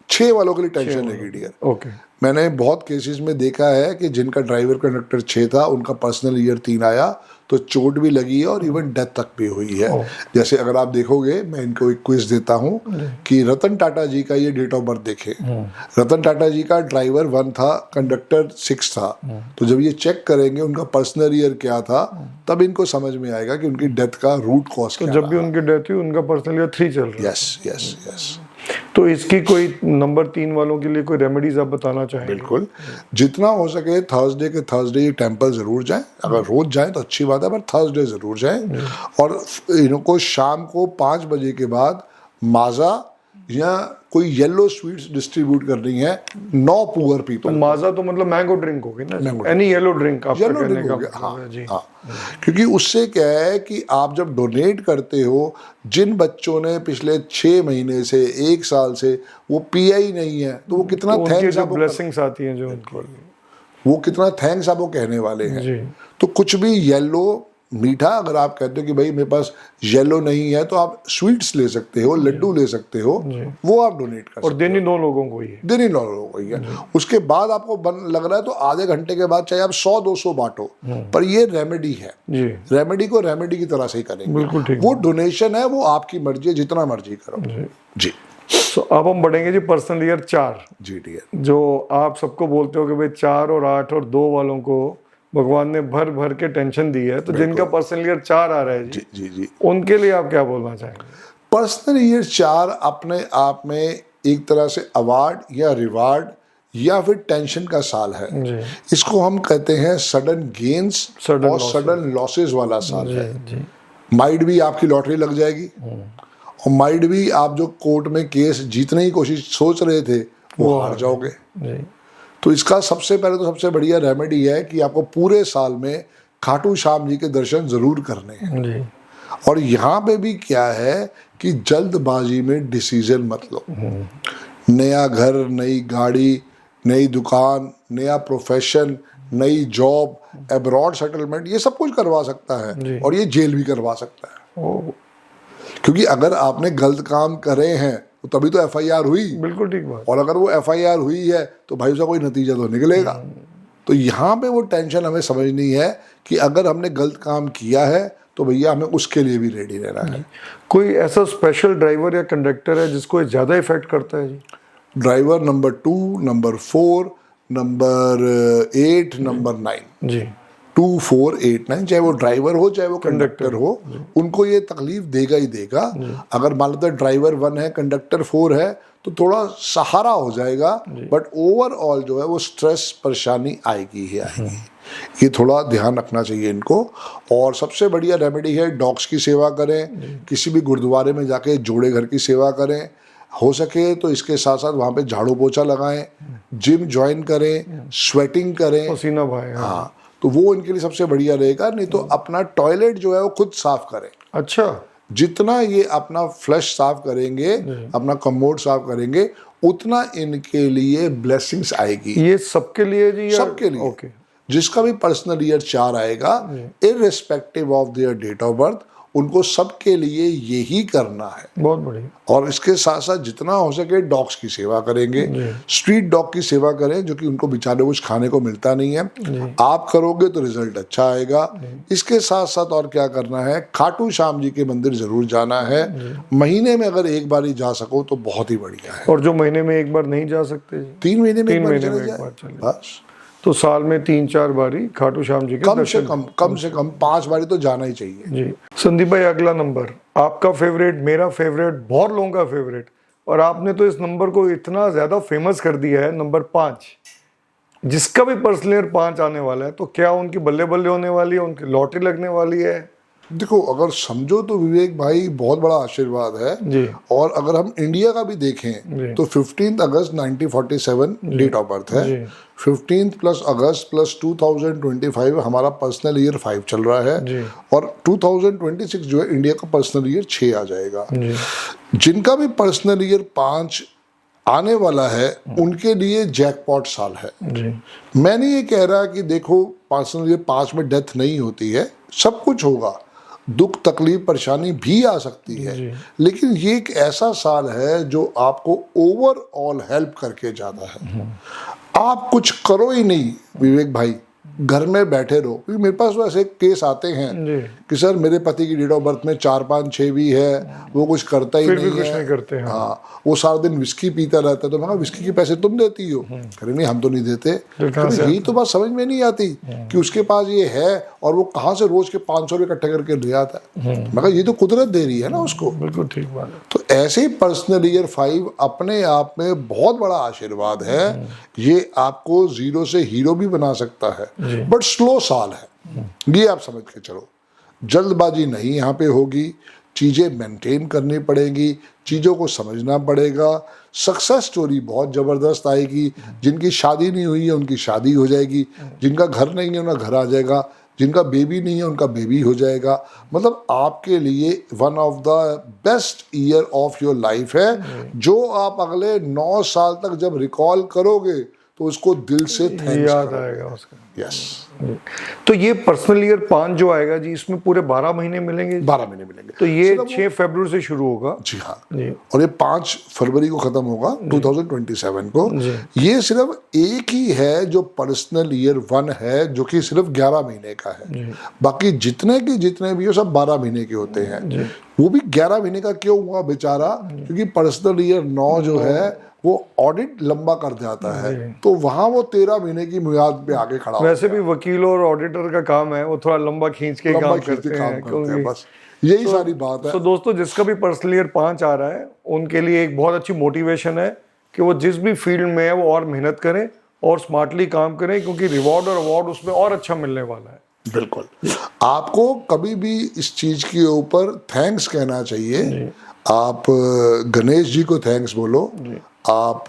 6 वालों के लिए टेंशन नहीं डियर। ओके। मैंने बहुत केसेस में देखा है कि जिनका ड्राइवर कंडक्टर 6 था, उनका पर्सनल ईयर 3 आया तो चोट भी लगी है और इवन डेथ तक भी हुई है। जैसे अगर आप देखोगे, मैं इनको एक क्विज देता हूँ कि रतन टाटा जी का ये डेट ऑफ बर्थ देखे। रतन टाटा जी का ड्राइवर 1 था, कंडक्टर 6 था। तो जब ये चेक करेंगे उनका पर्सनल ईयर क्या था, तब इनको समझ में आएगा कि उनकी डेथ का रूट कॉज क्या। जब भी उनकी डेथ हुई उनका पर्सनल ईयर 3 चल रहा है। Yes yes yes. तो इसकी कोई नंबर 3 वालों के लिए कोई रेमेडीज आप बताना चाहेंगे? बिल्कुल, जितना हो सके थर्सडे के थर्सडे ये टेंपल जरूर जाएं। अगर रोज जाएं तो अच्छी बात है, पर थर्सडे जरूर जाएं। और इनको शाम को 5 बजे के बाद माजा या कोई येलो स्वीट्स डिस्ट्रीब्यूट करनी है 9 पुअर तो पीपल। माजा तो मतलब मैंगो ड्रिंक होगी ना, एनी येलो ड्रिंक आपका येलो कहने ड्रिंक का हो गया। मतलब हाँ, है जी। हाँ। क्योंकि उससे क्या है कि आप जब डोनेट करते हो, जिन बच्चों ने पिछले 6 महीने से 1 साल से वो पिया ही नहीं है, तो वो कितना तो उनकी थैंक्स जो आपको, ब्लेसिंग्स आती हैं जो उनको, वो कितना थैंक्स आपको कहने वाले हैं। जी। तो कुछ भी येलो मीठा, अगर आप कहते हो कि भाई मेरे पास येलो नहीं है, तो आप स्वीट्स ले सकते हो, लड्डू ले सकते हो, वो आप डोनेट कर और सकते देनी 2 लोगों को ही है। हो। दिन ही लोगों को ही है। उसके बाद आपको लग रहा है तो आधे घंटे के बाद चाहे आप 100-200 बांटो, पर ये रेमेडी है। जी, रेमेडी को रेमेडी की तरह से ही करेंगे। बिल्कुल ठीक। वो डोनेशन है, वो आपकी मर्जी है, जितना मर्जी करो। जी तो अब हम बढ़ेंगे जी पर्सनल ईयर 4, जी डियर। जो आप सबको बोलते हो कि भाई 4 और 8 और 2 वालों को भगवान ने भर भर के टेंशन दी है, तो जिनका पर्सनल ईयर 4 आ रहा है जी, जी जी, उनके लिए आप क्या बोलना चाहेंगे? पर्सनल ईयर 4 अपने आप में एक तरह से अवार्ड या रिवार्ड या फिर टेंशन का साल है। जी इसको हम कहते हैं सडन गेन्स Sudden और losses। सडन लॉसेस वाला साल जी है। जी माइट भी आपकी लॉटरी लग जाएगी, और माइट भी आप जो कोर्ट में केस जीतने की कोशिश सोच रहे थे वो हार जाओगे। जी। तो इसका सबसे पहले तो सबसे बढ़िया रेमेडी है कि आपको पूरे साल में खाटू श्याम जी के दर्शन जरूर करने हैं। जी। और यहाँ पे भी क्या है कि जल्दबाजी में डिसीजन मत लो। नया घर, नई गाड़ी, नई दुकान, नया प्रोफेशन, नई जॉब, एब्रॉड सेटलमेंट, ये सब कुछ करवा सकता है, और ये जेल भी करवा सकता है। ओ, क्योंकि अगर आपने गलत काम करे हैं तो तभी तो FIR हुई, बिल्कुल ठीक बात। और अगर वो FIR हुई है तो भाई उसका कोई नतीजा तो निकलेगा। तो यहाँ पे वो टेंशन हमें समझनी है कि अगर हमने गलत काम किया है तो भैया हमें उसके लिए भी रेडी रहना है। कोई ऐसा स्पेशल ड्राइवर या कंडक्टर है जिसको ज्यादा इफेक्ट करता है जी? Driver number 2, number 4, number 8, number 9, जी 2489, चाहे वो ड्राइवर हो चाहे वो कंडक्टर हो, उनको ये तकलीफ देगा ही देगा। अगर मान लो ड्राइवर 1 है कंडक्टर 4 है तो थोड़ा सहारा हो जाएगा, बट ओवरऑल जो है वो स्ट्रेस परेशानी आएगी ही आएगी। ये थोड़ा ध्यान रखना चाहिए इनको। और सबसे बढ़िया रेमेडी है डॉग्स की सेवा करें, किसी भी गुरुद्वारे में जाके जोड़े घर की सेवा करें, हो सके तो इसके साथ साथ वहाँ पे झाड़ू पोछा लगाएं, जिम ज्वाइन करें, स्वेटिंग करें, पसीना बहाएं। हाँ, तो वो इनके लिए सबसे बढ़िया रहेगा। नहीं तो अपना टॉयलेट जो है वो खुद साफ करें। अच्छा, जितना ये अपना फ्लश साफ करेंगे, अपना कमोड साफ करेंगे, उतना इनके लिए ब्लेसिंग्स आएगी। ये सबके लिए जी या सबके लिए। ओके। जिसका भी पर्सनल ईयर 4 आएगा, irrespective of their date of birth, उनको सबके लिए यही करना है। बहुत बढ़िया। और इसके साथ साथ जितना हो सके डॉग्स की सेवा करेंगे, स्ट्रीट डॉग की सेवा करें, जो कि उनको बेचारे कुछ खाने को मिलता नहीं है। आप करोगे तो रिजल्ट अच्छा आएगा। इसके साथ साथ और क्या करना है, खाटू श्याम जी के मंदिर जरूर जाना है। महीने में अगर एक बार ही जा सको तो बहुत ही बढ़िया है। और जो महीने में एक बार नहीं जा सकते, 3 महीने में एक बार चले एक जाए, बार चले। बस। तो साल में 3-4 बारी खाटू श्याम जी के कम दर्शन। से कम 5 बारी तो जाना ही चाहिए। जी संदीप भाई, अगला नंबर आपका फेवरेट, मेरा फेवरेट, बहुत लोगों का फेवरेट, और आपने तो इस नंबर को इतना ज्यादा फेमस कर दिया है, नंबर 5। जिसका भी पर्सनल ईयर 5 आने वाला है तो क्या उनकी बल्ले बल्ले होने वाली है, उनकी लॉटरी लगने वाली है? देखो, अगर समझो तो विवेक भाई बहुत बड़ा आशीर्वाद है जी। और अगर हम इंडिया का भी देखें तो 15 अगस्त 1947 डेट ऑफ बर्थ है। 15 प्लस अगस्त प्लस 2025 हमारा पर्सनल ईयर 5 चल रहा है। और 2026 जो है इंडिया का पर्सनल ईयर 6 आ जाएगा। जिनका भी पर्सनल ईयर 5 आने वाला है उनके लिए जैकपॉट साल है। मैं नहीं ये कह रहा कि देखो पर्सनल ईयर 5 में डेथ नहीं होती है, सब कुछ होगा, दुख तकलीफ परेशानी भी आ सकती है, लेकिन ये एक ऐसा साल है जो आपको ओवरऑल हेल्प करके जाता है। आप कुछ करो ही नहीं विवेक भाई, घर में बैठे रहो। क्योंकि मेरे पास वैसे केस आते हैं कि सर मेरे पति की डेट ऑफ बर्थ में 4, 5, 6 भी है, वो कुछ करता ही नहीं कुछ है। नहीं करते हैं। हाँ, वो सारा दिन विस्की पीता रहता है। तो मैं कहा विस्की के पैसे तुम देती हो? कह नहीं, हम तो नहीं देते। यही तो बात समझ में नहीं आती कि उसके पास ये है और वो कहाँ से रोज के 500 रुपये इकट्ठे करके ले आता है। मैं कहा ये तो कुदरत दे रही है ना उसको। बिल्कुल ठीक बात है। तो ऐसे ही पर्सनल ईयर 5 अपने आप में बहुत बड़ा आशीर्वाद है। ये आपको जीरो से हीरो भी बना सकता है, बट स्लो साल है, ये आप समझ के चलो। जल्दबाजी नहीं यहाँ पे होगी, चीजें मेंटेन करनी पड़ेगी, चीजों को समझना पड़ेगा। सक्सेस स्टोरी बहुत जबरदस्त आएगी। जिनकी शादी नहीं हुई है उनकी शादी हो जाएगी, जिनका घर नहीं है उनका घर आ जाएगा, जिनका बेबी नहीं है उनका बेबी हो जाएगा। मतलब आपके लिए one of the best year of your life है, जो आप अगले 9 साल तक जब रिकॉल करोगे तो उसको दिल से थैंक्स याद आएगा उसका। यस। तो ये पर्सनल ईयर 5 जो आएगा जी, इसमें पूरे 12 महीने मिलेंगे? 12 महीने मिलेंगे। तो ये 6 फरवरी से शुरू होगा। जी हाँ। और ये 5 फरवरी को खत्म होगा 2027 को। ये सिर्फ एक ही है जो पर्सनल ईयर 1 है, जो कि सिर्फ 11 महीने का है। बाकी जितने के जितने भी हो सब 12 महीने के होते हैं। वो भी 11 महीने का क्यों हुआ बेचारा? क्योंकि पर्सनल ईयर 9 जो है वो ऑडिट लंबा कर जाता है, तो वहां वो 13 महीने की मियाद पे आगे खड़ा। वैसे भी वकील और ऑडिटर का काम है, वो थोड़ा लंबा खींच के काम करते हैं। बस यही सारी बात है। तो दोस्तों, जिसका भी पर्सनल ईयर 5 आ रहा है उनके लिए एक बहुत अच्छी मोटिवेशन है कि वो जिस भी फील्ड में है वो और मेहनत करें और स्मार्टली काम करें, क्योंकि रिवॉर्ड और अवार्ड उसमें और अच्छा मिलने वाला है। बिल्कुल। आपको कभी भी इस चीज के ऊपर थैंक्स कहना चाहिए। आप गणेश जी को थैंक्स बोलो, आप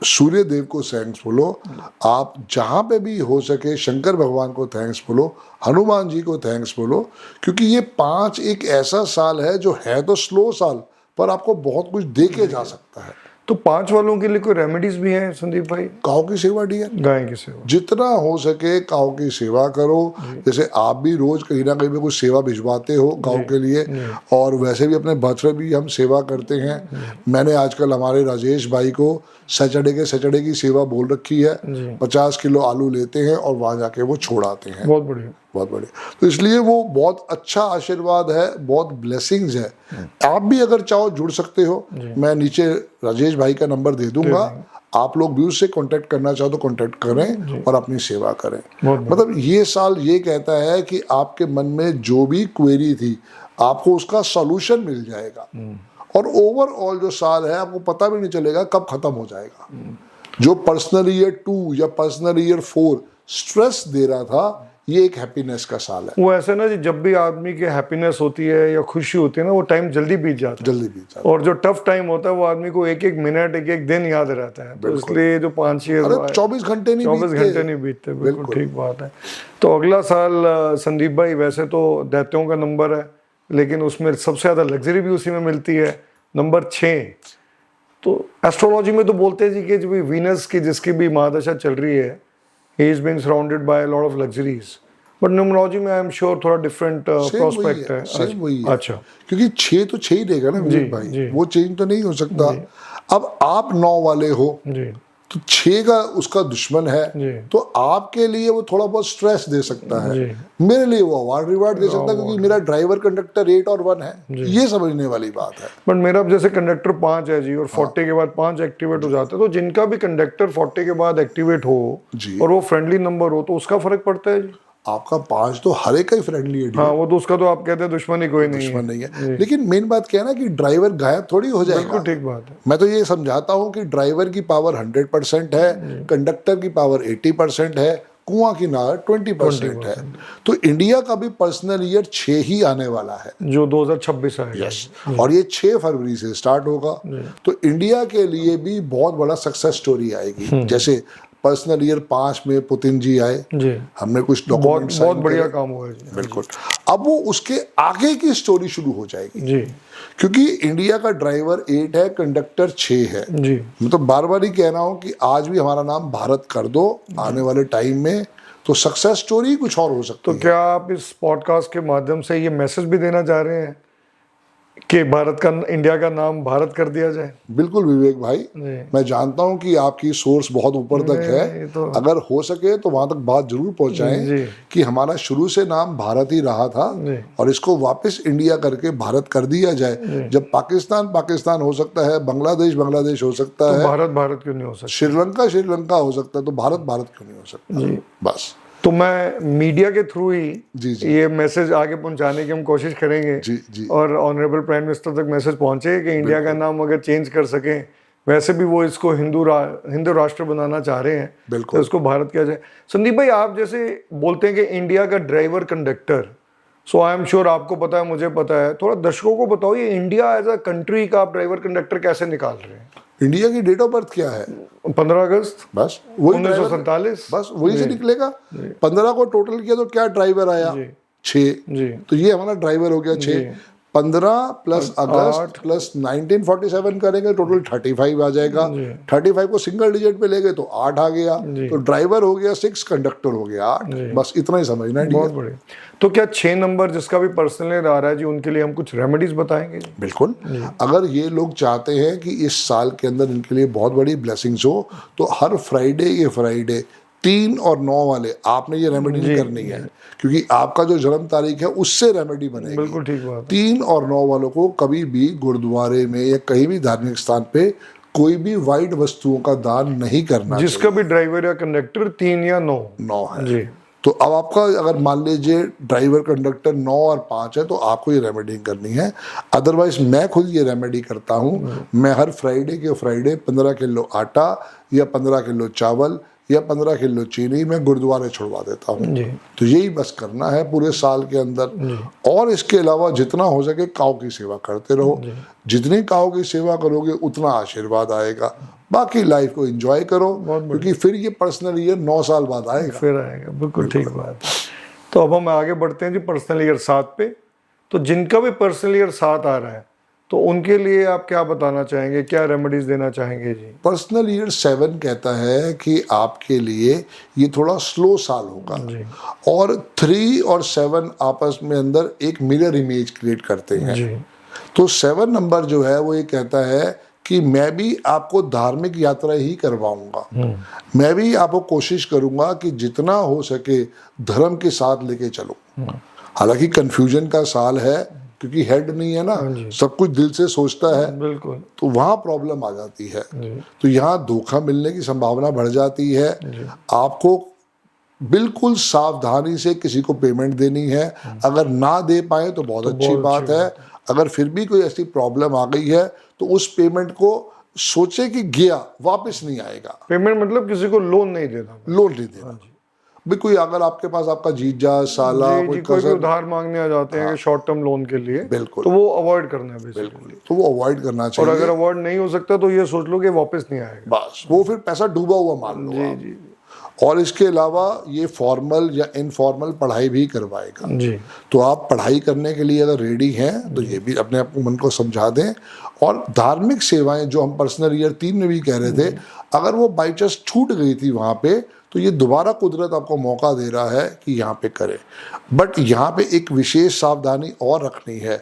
सूर्य देव को थैंक्स बोलो, आप जहाँ पे भी हो सके शंकर भगवान को थैंक्स बोलो, हनुमान जी को थैंक्स बोलो। क्योंकि ये 5 एक ऐसा साल है जो है तो स्लो साल, पर आपको बहुत कुछ दे के जा सकता है। तो 5 वालों के लिए कोई रेमेडीज भी हैं संदीप भाई? काऊ की सेवा डियर, गाय की सेवा, जितना हो सके काऊ की सेवा करो। जैसे आप भी रोज कहीं ना कहीं पे कुछ सेवा भिजवाते हो गाँव के लिए, और वैसे भी अपने बर्थडे भी हम सेवा करते हैं। मैंने आजकल हमारे राजेश भाई को सैटरडे की सेवा बोल रखी है। 50 किलो आलू लेते हैं और वहां जाके वो छोड़ आते हैं। बहुत बढ़िया, बहुत बढ़िया। तो इसलिए वो बहुत अच्छा आशीर्वाद है, बहुत ब्लेसिंग्स है। आप भी अगर चाहो जुड़ सकते हो, मैं नीचे राजेश भाई का नंबर दे दूंगा, आप लोग भी उससे कांटेक्ट करना चाहो तो कांटेक्ट करें और अपनी सेवा करें। बहुत मतलब ये साल ये कहता है कि आपके मन में जो भी क्वेरी थी आपको उसका सॉल्यूशन मिल जाएगा, और ओवरऑल जो साल है आपको पता भी नहीं चलेगा कब खत्म हो जाएगा। जो पर्सनल ईयर 2 या पर्सनल ईयर 4 स्ट्रेस दे रहा था, ये एक हैप्पीनेस का साल है। वो ऐसा ना जी, जब भी आदमी की हैप्पीनेस होती है या खुशी होती है ना, वो टाइम जल्दी बीत जाता है। जल्दी बीत जाता और जो टफ टाइम होता है वो आदमी को एक एक मिनट एक एक दिन याद रहता है। तो इसलिए जो 5-6 है। अरे 24 घंटे नहीं 24 बीतते। घंटे नहीं बीतते। बिल्कुल ठीक बात है। तो अगला साल संदीप भाई, वैसे तो दैत्यों का नंबर है, लेकिन उसमें सबसे ज्यादा लग्जरी भी उसी में मिलती है, नंबर 6। तो एस्ट्रोलॉजी में तो बोलते हैं जी कि जो वीनस की जिसकी भी महादशा चल रही है, he is being surrounded by lot of luxuries. But numerology में आई एम श्योर थोड़ा डिफरेंट प्रोस्पेक्ट है। सेम वही है। अच्छा, क्योंकि 6 तो 6 ही देगा ना विवेक भाई, वो चेंज तो नहीं हो सकता। अब आप 9 वाले हो जी तो 6 का उसका दुश्मन जी। है, तो आपके लिए वो थोड़ा बहुत स्ट्रेस दे सकता है, मेरे लिए वो अवार्ड रिवार्ड दे सकता है, क्योंकि मेरा ड्राइवर कंडक्टर 8 और 1 है। ये समझने वाली बात है। बट मेरा अब जैसे कंडक्टर 5 है जी, और 40 के बाद 5 एक्टिवेट हो जाता है, तो जिनका भी कंडक्टर 40 के बाद एक्टिवेट हो जी। और वो फ्रेंडली नंबर हो, तो उसका फर्क पड़ता है जी। आपका 5 तो हर एक का ही फ्रेंडली है, हाँ, वो तो उसका तो आप कहते हैं दुश्मन ही कोई नहीं है। दुश्मन नहीं है। लेकिन मेन बात क्या है ना कि ड्राइवर गायब थोड़ी हो जाएगा। बिल्कुल ठीक बात है। मैं तो ये समझाता हूँ कि ड्राइवर की पावर 100% है, कंडक्टर की पावर 80% है, कुआं की नार 20% है। तो इंडिया का भी पर्सनल ईयर 6 ही आने वाला है, जो 2026 आएगा। यस, और ये 6 फरवरी से स्टार्ट होगा। तो इंडिया के लिए भी बहुत बड़ा सक्सेस स्टोरी आएगी। जैसे पर्सनल ईयर 5 में पुतिन जी आए जी, हमने कुछ बहुत डॉक्यूमेंट्स बहुत बढ़िया काम हुआ है जी। बिल्कुल। अब वो उसके आगे की स्टोरी शुरू हो जाएगी, जी क्योंकि इंडिया का ड्राइवर 8 है, कंडक्टर 6 है। जी। मैं तो बार बार ही कह रहा हूँ कि आज भी हमारा नाम भारत कर दो, आने वाले टाइम में तो सक्सेस स्टोरी कुछ और हो सकती तो है। क्या आप इस पॉडकास्ट के माध्यम से ये मैसेज भी देना चाह रहे हैं कि भारत का, इंडिया का नाम भारत कर दिया जाए? बिल्कुल विवेक भाई, जी। मैं जानता हूँ कि आपकी सोर्स बहुत ऊपर तक नहीं, है। तो अगर हो सके तो वहां तक बात जरूर पहुंचाएं जी। कि हमारा शुरू से नाम भारत ही रहा था, जी। और इसको वापस इंडिया करके भारत कर दिया जाए। जब पाकिस्तान पाकिस्तान हो सकता है, बांग्लादेश बांग्लादेश हो सकता तो है, भारत भारत क्यों नहीं हो सकता? श्रीलंका श्रीलंका हो सकता है, तो भारत भारत क्यों नहीं हो सकता? जी। बस। तो मैं मीडिया के थ्रू ही जी जी ये मैसेज आगे पहुंचाने की हम कोशिश करेंगे। जी जी और ऑनरेबल प्राइम मिनिस्टर तक मैसेज पहुंचे कि इंडिया का नाम अगर चेंज कर सकें, वैसे भी वो इसको हिंदू राष्ट्र बनाना चाह रहे हैं, बिल्कुल। तो इसको भारत किया जाए। संदीप भाई, आप जैसे बोलते हैं कि इंडिया का driver conductor, so I am sure आपको पता है, मुझे पता है, थोड़ा दर्शकों को बताओ ये इंडिया एज अ कंट्री का आप ड्राइवर कंडक्टर कैसे निकाल रहे हैं? इंडिया की डेट ऑफ बर्थ क्या है? 15 अगस्त बस वही 1947। बस वही से निकलेगा। 15 को टोटल किया तो क्या ड्राइवर आया? 6। जी तो ये हमारा ड्राइवर हो गया 6। 15 प्लस अगस्त प्लस 1947 करेंगे, टोटल 35 आ जाएगा। 35 को सिंगल डिजिट पे ले गए तो 8 आ गया। तो ड्राइवर हो गया 6, कंडक्टर हो गया 8। बस इतना ही समझना है। बहुत बढ़िया। तो क्या 6 नंबर जिसका भी पर्सनल आ रहा है जी, उनके लिए हम कुछ रेमेडीज बताएंगे जी? बिल्कुल। अगर ये लोग चाहते हैं कि इस साल के अंदर इनके लिए बहुत बड़ी ब्लेसिंग्स हो, तो हर फ्राइडे 3 और 9 वाले आपने ये रेमेडी नहीं करनी है, क्योंकि आपका जो जन्म तारीख है उससे रेमेडी बनेगी। बिल्कुल ठीक बात है। 3 और 9 वालों को कभी भी गुरुद्वारे में या कहीं भी धार्मिक स्थान पे कोई भी वाइट वस्तुओं का दान नहीं करना। जिसका भी ड्राइवर या कंडक्टर 3 या 9 है जी। तो अब आपका अगर मान लीजिए ड्राइवर कंडक्टर 9 और 5 है, तो आपको ये रेमेडी करनी है। अदरवाइज मैं खुद ये रेमेडी करता हूँ। मैं हर फ्राइडे 15 किलो आटा या 15 किलो चावल या 15 किलो चीनी मैं गुरुद्वारे छुड़वा देता हूँ। तो यही बस करना है पूरे साल के अंदर। और इसके अलावा जितना हो सके काऊ की सेवा करते रहो। जितनी काऊ की सेवा करोगे उतना आशीर्वाद आएगा। बाकी लाइफ को एंजॉय करो, क्योंकि फिर ये पर्सनल ईयर 9 साल बाद आएगा। फिर आएगा। बिल्कुल ठीक बात है। तो अब हम आगे बढ़ते हैं जी पर्सनल ईयर 7 पे। तो जिनका भी पर्सनल ईयर 7 आ रहा है, तो उनके लिए आप क्या बताना चाहेंगे, क्या रेमेडीज देना चाहेंगे जी? पर्सनल ईयर 7 कहता है कि आपके लिए ये थोड़ा स्लो साल होगा, और 3 और 7 आपस में अंदर एक मिरर इमेज क्रिएट करते हैं जी। तो 7 नंबर जो है वो ये कहता है कि मैं भी आपको धार्मिक यात्रा ही करवाऊंगा। मैं भी आपको कोशिश करूंगा कि जितना हो सके धर्म के साथ लेके चलो। हालांकि कंफ्यूजन का साल है, क्योंकि हेड नहीं है ना, जी। सब कुछ दिल से सोचता है, बिल्कुल। तो वहाँ प्रॉब्लम आ जाती है। जी। तो यहाँ धोखा मिलने की संभावना बढ़ जाती है। आपको बिल्कुल सावधानी से किसी को पेमेंट देनी है। अगर ना दे पाए तो बहुत अच्छी बात है। अगर फिर भी कोई ऐसी प्रॉब्लम आ गई है तो उस पेमेंट को सोचे कि गया, वापस नहीं आएगा। पेमेंट मतलब किसी को लोन नहीं देना। लोन नहीं देना। भी कोई अगर आपके पास आपका जीजा, साला, जी, कोई कोई भी कजन, उधार मांगने आ जाते हैं शॉर्ट टर्म लोन के लिए, बिल्कुल, तो वो अवॉइड करना है बेसिकली। तो वो अवॉइड करना और चाहिए। अगर अवॉइड नहीं हो सकता तो ये सोच लो कि वापस नहीं आएगा। बस वो फिर पैसा डूबा हुआ मान लो जी आप। जी और इसके अलावा ये फॉर्मल या इनफॉर्मल पढ़ाई भी करवाएगा। जी। तो आप पढ़ाई करने के लिए अगर रेडी हैं तो ये भी अपने आप को मन को समझा दें। और धार्मिक सेवाएं जो हम पर्सनल ईयर 3 में भी कह रहे थे, अगर वो बाई चांस छूट गई थी वहाँ पे, तो ये दोबारा कुदरत आपको मौका दे रहा है कि यहाँ पे करें। बट यहाँ पे एक विशेष सावधानी और रखनी है।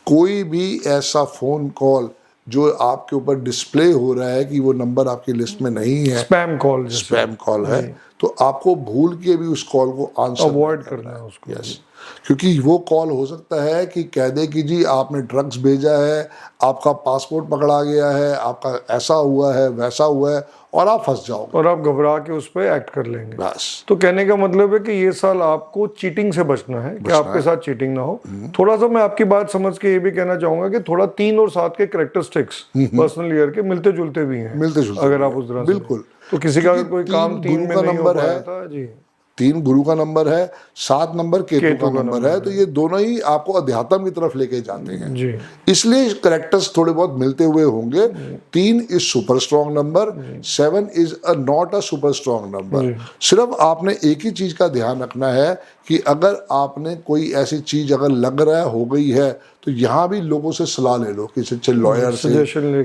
कोई भी ऐसा फ़ोन कॉल जो आपके ऊपर डिस्प्ले हो रहा है कि वो नंबर आपकी लिस्ट में नहीं है, स्पैम कॉल है, तो आपको भूल के भी उस कॉल को आंसर अवॉइड करना है उसको। यस, क्योंकि वो कॉल हो सकता है कि कह दे कि जी आपने ड्रग्स भेजा है, आपका पासपोर्ट पकड़ा गया है, आपका ऐसा हुआ है, वैसा हुआ है, और आप फंस जाओगे और आप घबरा के उस पर एक्ट कर लेंगे। बस। तो कहने का मतलब है कि ये साल आपको चीटिंग से बचना है, कि आपके साथ चीटिंग ना हो। थोड़ा सा मैं आपकी बात समझ के ये भी कहना चाहूंगा कि थोड़ा 3 और 7 के कैरेक्टरिस्टिक्स पर्सनल ईयर के मिलते जुलते भी हैं, मिलते जुलते अगर आप उस तरह से बिल्कुल। तो किसी का अगर कोई काम 3 में नहीं हो पाया था जी, 3 गुरु का नंबर है, 7 नंबर केतु का नंबर है, तो ये दोनों ही आपको अध्यात्म की तरफ लेके जाते हैं जी। इसलिए करेक्टर्स थोड़े बहुत मिलते हुए होंगे। 3 is super strong number, 7 is not a super strong number. सिर्फ आपने एक ही चीज का ध्यान रखना है कि अगर आपने कोई ऐसी चीज अगर लग रहा है हो गई है, तो यहाँ भी लोगों से सलाह ले लो, किसी लॉयर से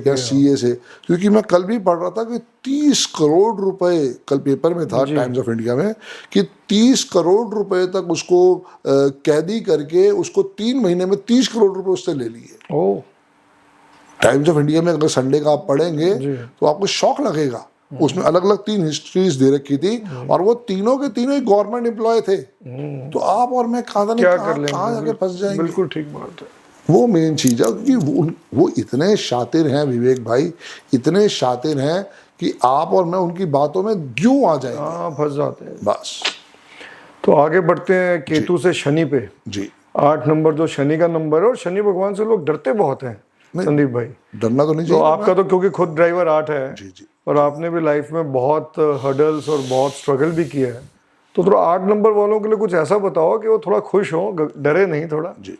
या सीए से। क्योंकि मैं कल भी पढ़ रहा था कि 30 करोड़ रुपए, कल पेपर में था टाइम्स ऑफ इंडिया में, कि 30 करोड़ रुपए तक उसको कैदी करके उसको 3 महीने में 30 करोड़ रुपए उससे ले लिए। ओह, टाइम्स ऑफ इंडिया में अगर संडे का आप पढ़ेंगे तो आपको शॉक लगेगा। उसमें अलग अलग 3 हिस्ट्रीज दे रखी थी, और वो तीनों के तीनों ही गवर्नमेंट एम्प्लॉय थे। तो आप और मैं कहाँ जाके फंस जाएंगे। बिल्कुल ठीक बात है। वो मेन चीज है, क्योंकि वो इतने शातिर हैं, विवेक भाई इतने शातिर हैं कि आप और मैं उनकी बातों में क्यों आ जाएंगे, हाँ, फंस जाते हैं बस। तो आगे बढ़ते हैं केतु से शनि पे जी। 8 नंबर जो शनि का नंबर है, और शनि भगवान से लोग डरते बहुत हैं संदीप भाई। डरना तो नहीं तो चाहिए। आपका तो क्योंकि खुद ड्राइवर 8 है, जी जी, और आपने भी लाइफ में बहुत हर्डल्स और बहुत स्ट्रगल भी किया है, तो थोड़ा 8 नंबर वालों के लिए कुछ ऐसा बताओ कि वो थोड़ा खुश हो, डरे नहीं थोड़ा। जी।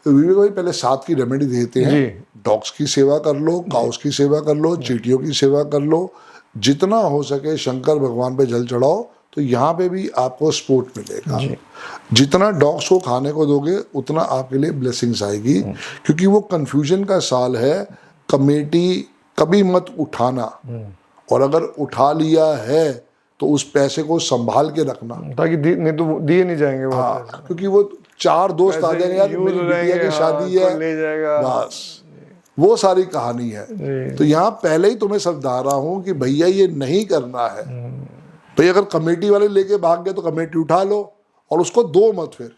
तो विवेक भाई पहले 7 की रेमेडी देते हैं। डॉग्स की सेवा कर लो, काउस की सेवा कर लो, चींटियों की सेवा कर लो, जितना हो सके शंकर भगवान पे जल चढ़ाओ, तो यहाँ पे भी आपको सपोर्ट मिलेगा। जितना डॉग्स को खाने को दोगे उतना आपके लिए ब्लेसिंग्स आएगी, क्योंकि वो कंफ्यूजन का साल है। कमेटी कभी मत उठाना, और अगर उठा लिया है तो उस पैसे को संभाल के रखना, ताकि नहीं तो दिए नहीं जाएंगे वो। हाँ, क्योंकि वो 4 दोस्त आ जाएंगे, यार मेरी बिटिया की शादी है, ले जाएगा, बस वो सारी कहानी है। तो यहाँ पहले ही तुम्हें समझा रहा हूँ कि भैया ये नहीं करना है। भाई अगर कमेटी वाले लेके भाग गए तो कमेटी उठा लो, और उसको दो मत, फिर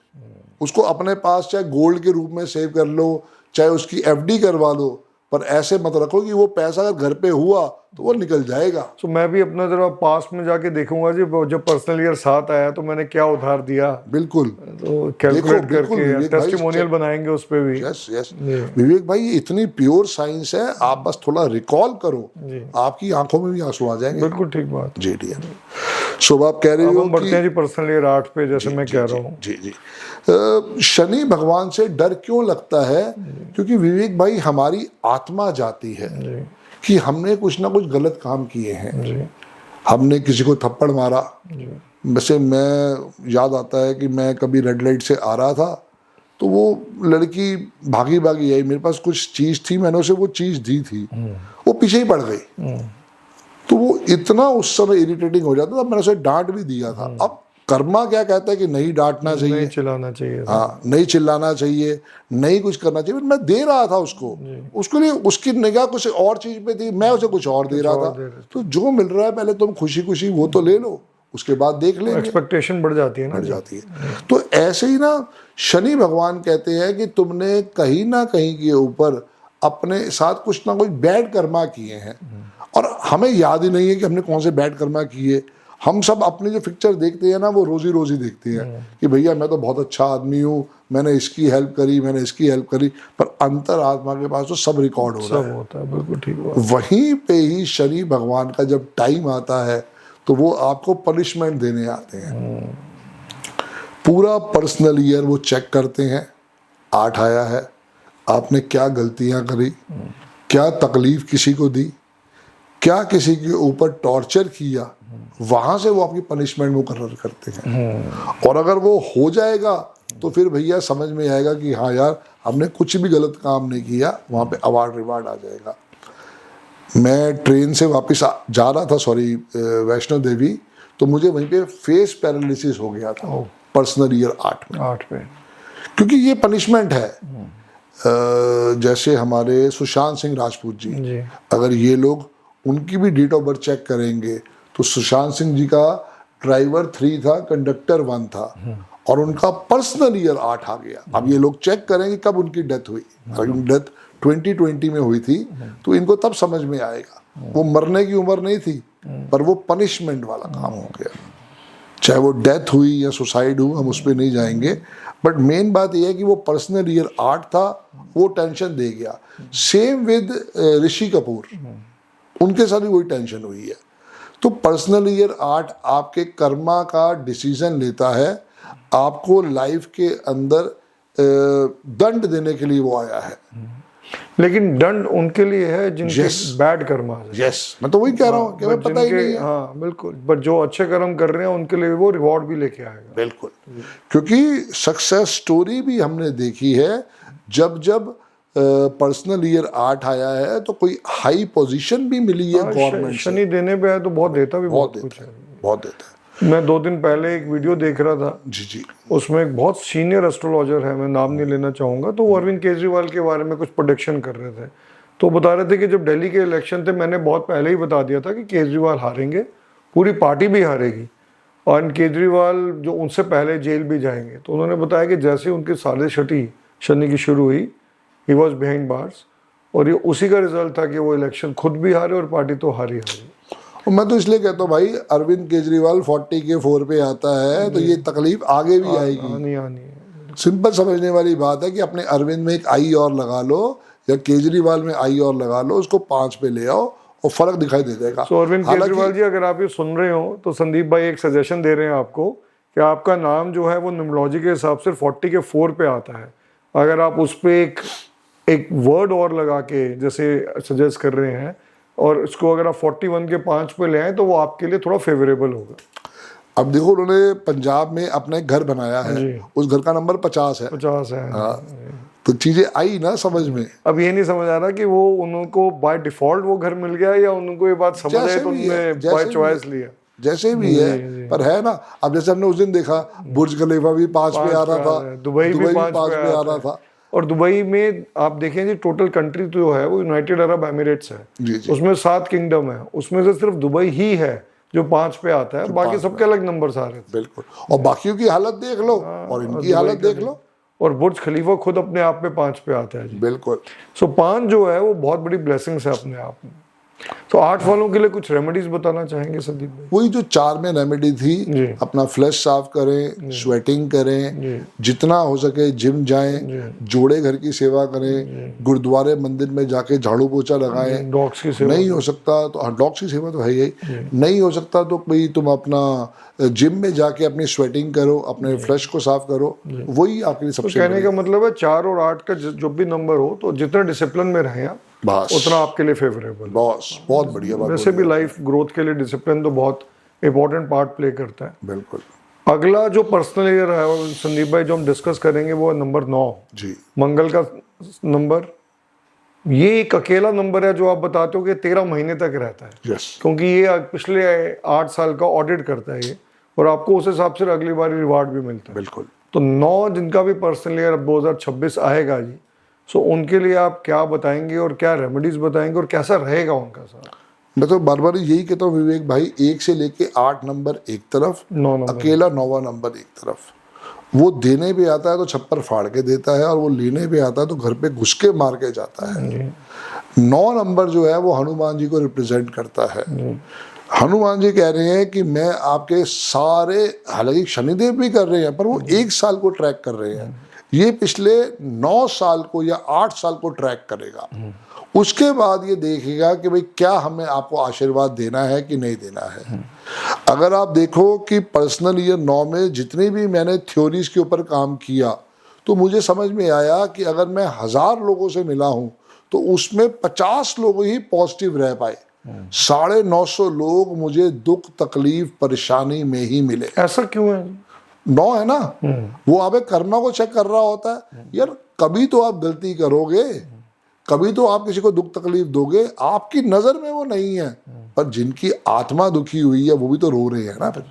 उसको अपने पास चाहे गोल्ड के रूप में सेव कर लो, चाहे उसकी एफडी करवा लो, पर ऐसे मत रखो कि वो पैसा अगर घर पे हुआ तो वो निकल जाएगा। तो मैं भी अपना जरा पास में जाके देखूंगा जी, जब पर्सनल ईयर 7 आया तो मैंने क्या उधार दिया, बिल्कुल तो कैलकुलेट करके टेस्टिमोनियल बनाएंगे उस पे भी। यस यस विवेक भाई, ये इतनी प्योर साइंस है, आप बस थोड़ा रिकॉल करो, आपकी आंखों में भी आंसू आ जाएंगे। बिल्कुल ठीक बात जी डियर। शुभ आप कह रहे हो, हम बढ़ते हैं जी पर्सनल ईयर 8 पे, जैसे मैं कह रहा हूँ। जी जी। शनि भगवान से डर क्यों लगता है? क्योंकि विवेक भाई हमारी आत्मा जाती है कि हमने कुछ ना कुछ गलत काम किए हैं। हमने किसी को थप्पड़ मारा। वैसे मैं याद आता है कि मैं कभी रेड लाइट से आ रहा था, तो वो लड़की भागी भागी आई, मेरे पास कुछ चीज थी, मैंने उसे वो चीज दी थी, वो पीछे ही पड़ गई। तो वो इतना उस समय इरिटेटिंग हो जाता था, मैंने उसे डांट भी दिया था। अब कर्मा क्या कहता है कि नहीं डांटना चाहिए, नहीं चिल्लाना चाहिए, हाँ नहीं चिल्लाना चाहिए, नहीं कुछ करना चाहिए। मैं दे रहा था उसको, उसके लिए उसकी निगाह कुछ और चीज पे थी, मैं उसे कुछ और दे रहा था। तो जो मिल रहा है पहले तुम खुशी खुशी वो तो ले लो, उसके बाद देख लेंगे, एक्सपेक्टेशन बढ़ जाती है ना, बढ़ जाती है। तो ऐसे ही ना शनि भगवान कहते हैं कि तुमने कहीं ना कहीं के ऊपर अपने साथ कुछ ना कुछ बैड कर्मा किए हैं, और हमें याद ही नहीं है कि हमने कौन से बैड कर्मा किए। हम सब अपनी जो पिक्चर देखते हैं ना वो रोजी रोजी देखते हैं कि भैया मैं तो बहुत अच्छा आदमी हूँ, मैंने इसकी हेल्प करी, मैंने इसकी हेल्प करी, पर अंतर आत्मा के पास तो सब रिकॉर्ड हो रहा है। सब होता है, बिल्कुल ठीक बात। वहीं पे ही शनि भगवान का जब टाइम आता है तो वो आपको पनिशमेंट देने आते हैं। पूरा पर्सनल ईयर वो चेक करते हैं, 8 आया है, आपने क्या गलतियां करी, क्या तकलीफ किसी को दी, क्या किसी के ऊपर टॉर्चर किया, वहां से वो आपकी पनिशमेंट मुकर्रर करते हैं। और अगर वो हो जाएगा तो फिर भैया समझ में आएगा कि हाँ यार हमने कुछ भी गलत काम नहीं किया, वहां पे अवार्ड रिवार्ड आ जाएगा। मैं ट्रेन से वापस जा रहा था, सॉरी, वैष्णो देवी, तो मुझे वहीं पे फेस पैरालिसिस हो गया था पर्सनल ईयर 8 में। 8 पे, क्योंकि ये पनिशमेंट है। जैसे हमारे सुशांत सिंह राजपूत जी, अगर ये लोग उनकी भी डेट ऑफ बर्थ चेक करेंगे तो सुशांत सिंह जी का ड्राइवर 3 था, कंडक्टर 1 था, और उनका पर्सनल ईयर 8 आ गया। अब ये लोग चेक करेंगे कब उनकी डेथ हुई। अगर उनकी डेथ 2020 में हुई थी तो इनको तब समझ में आएगा। वो मरने की उम्र नहीं थी, पर वो पनिशमेंट वाला काम हो गया। चाहे वो डेथ हुई या सुसाइड हुआ, हम उस पर नहीं जाएंगे, बट मेन बात यह है कि वो पर्सनल ईयर 8 था, वो टेंशन दे गया। सेम विद ऋषि कपूर, उनके साथ भी वही टेंशन हुई है। तो पर्सनल ईयर 8 आपके कर्मा का डिसीजन लेता है, आपको लाइफ के अंदर दंड देने के लिए वो आया है। लेकिन दंड उनके लिए है जिनके बैड कर्मा है। यस, मैं तो वही कह रहा हूँ कि हमें पता ही नहीं है। हाँ बिल्कुल, बट जो अच्छे कर्म कर रहे हैं उनके लिए वो रिवॉर्ड भी लेके आएगा। बिल्कुल, क्योंकि सक्सेस स्टोरी भी हमने देखी है। जब जब पर्सनल ईयर 8 आया है तो कोई हाई पोजीशन भी मिली है गवर्नमेंट से। शनि देने पे है तो बहुत देता भी, बहुत कुछ है, बहुत देता है। मैं 2 दिन पहले एक वीडियो देख रहा था, जी, उसमें एक बहुत सीनियर एस्ट्रोलॉजर है, मैं नाम नहीं लेना चाहूँगा, तो वो अरविंद केजरीवाल के बारे में कुछ प्रोडिक्शन कर रहे थे। तो बता रहे थे कि जब दिल्ली के इलेक्शन थे, मैंने बहुत पहले ही बता दिया था कि केजरीवाल हारेंगे, पूरी पार्टी भी हारेगी, और केजरीवाल जो उनसे पहले जेल भी जाएंगे। तो उन्होंने बताया कि जैसे उनकी साजिश छठी शनि की शुरू हुई, ही वॉज बिहाइंड बार्स, और ये उसी का रिजल्ट था कि वो इलेक्शन खुद भी हारे और पार्टी तो हारी। मैं तो इसलिए कहता हूँ भाई, अरविंद केजरीवाल 40 के 4 पे आता है तो ये तकलीफ आगे भी आएगी। आनी सिंपल समझने वाली बात है कि अपने अरविंद में एक आई और लगा लो, या केजरीवाल में आई और लगा लो, उसको 5 पे ले आओ और फर्क दिखाई दे जाएगा। तो अरविंद केजरीवाल जी, अगर आप ये सुन रहे हो तो संदीप भाई एक सजेशन दे रहे हैं आपको कि आपका नाम जो है वो न्यूमरोलॉजी के हिसाब से 40 के 4 पे आता है। अगर आप उस पर एक वर्ड और लगा के जैसे सजेस्ट कर रहे हैं, और इसको अगर आप 41 के 5 पे ले आए तो वो आपके लिए थोड़ा फेवरेबल होगा। अब देखो, उन्होंने पंजाब में अपना एक घर बनाया है, उस घर का नंबर 50 है। 50 है। हाँ, तो चीजें आई ना समझ में। अब ये नहीं समझ आ रहा कि वो उनको बाय डिफॉल्ट वो घर मिल गया या उनको ये बात समझ आई तो उन्होंने बाय चॉइस लिया। जैसे भी है, पर है ना। अब जैसे हमने उस दिन देखा, बुर्ज खलीफा भी 5 पे आ रहा था, दुबई भी 5 पे आ रहा था। और दुबई में आप देखें जी, टोटल कंट्री जो है वो यूनाइटेड अरब एमिरेट्स है, उसमें 7 किंगडम है, उसमें से सिर्फ दुबई ही है जो 5 पे आता है, बाकी सबके अलग नंबर आ रहे हैं। बिल्कुल, और बाकियों की हालत देख लो और इनकी हालत देख लो। और बुर्ज खलीफा खुद अपने आप में 5 पे आता है जी। बिल्कुल। सो 5 जो है वो बहुत बड़ी ब्लेसिंग्स है अपने आप में। तो 8 वालों के लिए कुछ रेमेडीज बताना चाहेंगे संदीप भाई? वही जो 4 में रेमेडी थी, अपना फ्लैश साफ करें, स्वेटिंग करें, जितना हो सके जिम जाएं, जोड़े घर की सेवा करें, गुरुद्वारे मंदिर में जाके झाड़ू पोछा लगाएं, डॉग्स की सेवा नहीं हो सकता तो, डॉग्स की सेवा तो है ही, नहीं हो सकता तो भाई तुम अपना जिम में जाके अपनी स्वेटिंग करो, अपने फ्लैश को साफ करो, वही आपके लिए सबसे। कहने का मतलब है 4 और 8 का जो भी नंबर हो, तो जितना डिसिप्लिन में रहें आप, उतना आपके लिए फेवरेबल। बॉस, बहुत बढ़िया बात। वैसे भी लाइफ ग्रोथ के लिए डिसिप्लिन तो बहुत इंपॉर्टेंट पार्ट प्ले करता है। बिल्कुल। अगला जो पर्सनल ईयर है संदीप भाई जो हम डिस्कस करेंगे वो नंबर 9 जी, मंगल का नंबर। ये एक अकेला नंबर है जो आप बताते हो कि 13 महीने तक रहता है। क्योंकि ये पिछले 8 साल का ऑडिट करता है ये, और आपको उस हिसाब से अगली बार रिवार्ड भी मिलता है। बिल्कुल। तो 9 जिनका भी पर्सनल ईयर 2026 आएगा जी, सो उनके लिए आप क्या बताएंगे और क्या रेमेडीज बताएंगे और कैसा रहेगा उनका साथ? मैं तो बार बार यही कहता हूँ विवेक भाई, 1 से लेके 8 नंबर एक तरफ, 9 नंबर अकेला 9वां नंबर एक तरफ। वो देने भी आता है तो छप्पर फाड़ के देता है, और वो लेने भी आता है तो घर पे घुस के मार के जाता है। 9 नंबर जो है वो हनुमान जी को रिप्रेजेंट करता है। हनुमान जी कह रहे हैं कि मैं आपके सारे, हालांकि शनिदेव भी कर रहे हैं पर वो 1 साल को ट्रैक कर रहे हैं, ये पिछले 9 साल को या 8 साल को ट्रैक करेगा। उसके बाद ये देखेगा कि भाई क्या हमें आपको आशीर्वाद देना है कि नहीं देना है। अगर आप देखो कि पर्सनल ईयर 9 में जितनी भी मैंने थ्योरीज के ऊपर काम किया, तो मुझे समझ में आया कि अगर मैं 1000 लोगों से मिला हूं तो उसमें 50 लोग ही पॉजिटिव रह पाए। 950 लोग मुझे दुख तकलीफ परेशानी में ही मिले। ऐसा क्यों है? 9 है ना, वो आप कर्मा को चेक कर रहा होता है। यार कभी तो आप गलती करोगे, कभी तो आप किसी को दुख तकलीफ दोगे, आपकी नजर में वो नहीं है, पर जिनकी आत्मा दुखी हुई है वो भी तो रो रहे हैं ना। फिर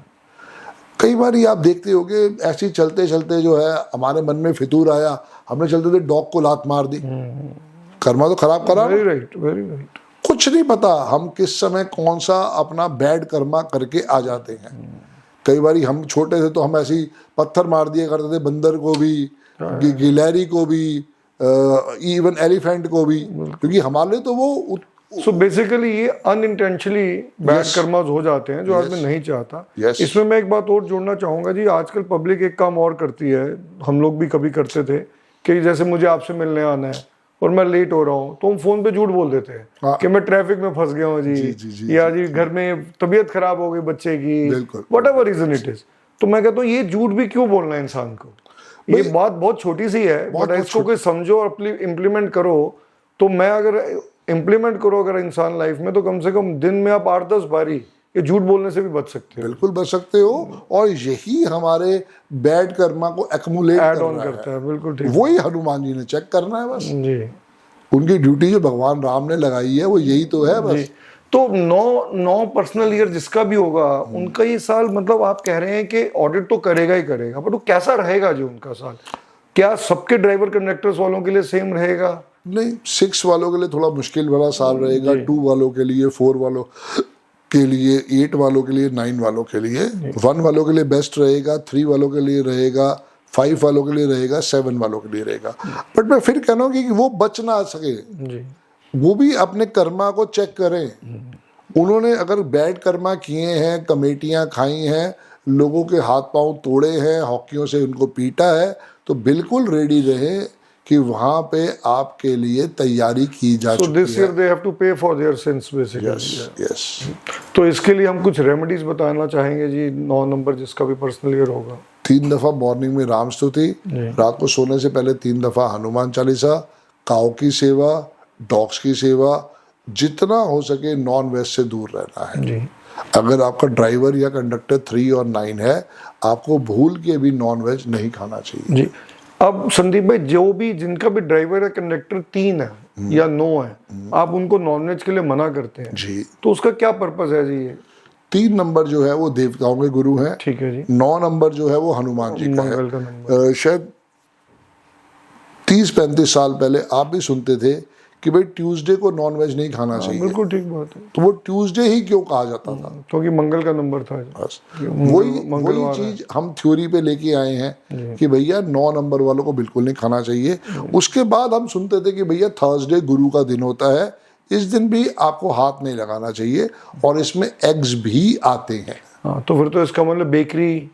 कई बार आप देखते होगे ऐसे ही चलते चलते जो है हमारे मन में फितूर आया, हमने चलते थे डॉग को लात मार दी, कर्मा तो खराब करा। Very right, very right. कुछ नहीं पता हम किस समय कौन सा अपना बैड कर्मा करके आ जाते हैं। कई बार हम छोटे थे तो हम ऐसे ही पत्थर मार दिया करते थे, बंदर को भी, गिलहरी को भी, इवन एलिफेंट को भी, क्योंकि हमारे लिए तो वो सो बेसिकली ये अनइंटेंशनली बैड कर्मास हो जाते हैं जो आदमी नहीं चाहता। इसमें मैं एक बात और जोड़ना चाहूंगा जी, आजकल पब्लिक एक काम और करती है, हम लोग भी कभी करते थे कि जैसे मुझे आपसे मिलने आना है और मैं लेट हो रहा हूँ तो हम फोन पे झूठ बोल देते हैं कि मैं ट्रैफिक में फंस गया हूँ जी, या जी घर में तबीयत खराब हो गई बच्चे की, whatever reason it is. तो मैं कहता हूँ ये झूठ भी क्यों बोलना है इंसान को, ये बात बहुत छोटी सी है, बट इसको कोई समझो और इम्प्लीमेंट करो। तो मैं अगर इम्प्लीमेंट करो अगर इंसान लाइफ में, तो कम से कम दिन में आप 8-10 बारी ये झूठ बोलने से भी बच सकते हो। बिल्कुल बच सकते हो, और यही हमारे बैड कर्मा को एक्मुलेट ऐड ऑन करता है। बिल्कुल ठीक, वही हनुमान जी ने चेक करना है बस जी। उनकी ड्यूटी जो भगवान राम ने लगाई है वो यही तो है बस। तो 9 पर्सनल ईयर जिसका भी होगा उनका ये साल, मतलब आप कह रहे हैं कि ऑडिट तो करेगा ही करेगा, बट वो कैसा रहेगा जो उनका साल? क्या सबके ड्राइवर कंडक्टर्स वालों के लिए सेम रहेगा? नहीं, 6 वालों के लिए थोड़ा मुश्किल वाला साल रहेगा, 2 वालों के लिए, 4 वालों के लिए, 8 वालों के लिए, 9 वालों के लिए, 1 वालों के लिए बेस्ट रहेगा, 3 वालों के लिए रहेगा, 5 वालों के लिए रहेगा, 7 वालों के लिए रहेगा। बट मैं फिर कहना कि वो बच ना सके जी, वो भी अपने कर्मा को चेक करें। उन्होंने अगर बैड कर्मा किए हैं, कमेटियां खाई हैं, लोगों के हाथ पांव तोड़े हैं, हॉकियों से उनको पीटा है, तो बिल्कुल रेडी रहे कि वहां पे आपके लिए तैयारी की जा चुकी है। So this year they have to pay for their sins basically. Yes. तो इसके लिए हम कुछ रेमेडीज बताना चाहेंगे जी। 9 नंबर जिसका भी पर्सनल ईयर होगा, 3 दफा मॉर्निंग में राम स्तुति, रात को सोने से पहले 3 दफा हनुमान चालीसा, काऊ की सेवा, डॉग्स की सेवा, जितना हो सके नॉन वेज से दूर रहना है जी। अगर आपका ड्राइवर या कंडक्टर 3 और 9 है, आपको भूल के भी नॉन वेज नहीं खाना चाहिए जी। अब संदीप भाई, जो भी जिनका भी ड्राइवर या कंडक्टर 3 है या 9 है, आप उनको नॉनवेज के लिए मना करते हैं जी, तो उसका क्या पर्पस है जी? 3 नंबर जो है वो देवताओं के गुरु हैं, ठीक है जी। 9 नंबर जो है वो हनुमान जी का मंगल का है। नंबर। शायद 30-35 साल पहले आप भी सुनते थे कि भाई ट्यूसडे को नॉन वेज नहीं खाना चाहिए। बिल्कुल ठीक बात है। तो वो ट्यूसडे ही क्यों कहा जाता था? क्योंकि मंगल का नंबर था। बस वही चीज हम थ्योरी पे लेके आए हैं कि भैया 9 नंबर वालों को बिल्कुल नहीं खाना चाहिए। उसके बाद हम सुनते थे कि भैया थर्सडे गुरु का दिन होता है, इस दिन भी आपको हाथ नहीं लगाना चाहिए, और इसमें एग्स भी आते हैं। हाँ, तो फिर तो इसका मतलब बेकरी,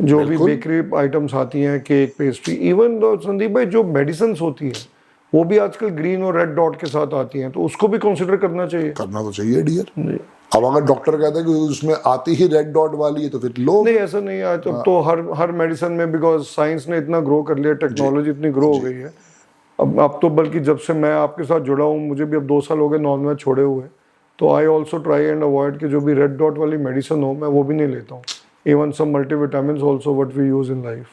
जो भी बेकरी आइटम्स आती हैं, केक, पेस्ट्री, इवन संदीप भाई जो मेडिसिन होती है वो भी आजकल ग्रीन और रेड डॉट के साथ आती हैं, तो उसको भी कंसिडर करना चाहिए। करना तो चाहिए डियर। अब अगर डॉक्टर कहता है कि उसमें आती ही रेड डॉट वाली है तो फिर लो। नहीं, ऐसा नहीं है। तो हर मेडिसिन में, बिकॉज साइंस ने इतना ग्रो कर लिया, टेक्नोलॉजी इतनी ग्रो हो गई है अब तो, बल्कि जब से मैं आपके साथ जुड़ा हूँ, मुझे भी अब 2 साल हो गए नॉन वेज छोड़े हुए, तो I also try and avoid कि जो भी रेड डॉट वाली मेडिसिन हो मैं वो भी नहीं लेता हूँ। Even some multivitamin also what we use in life.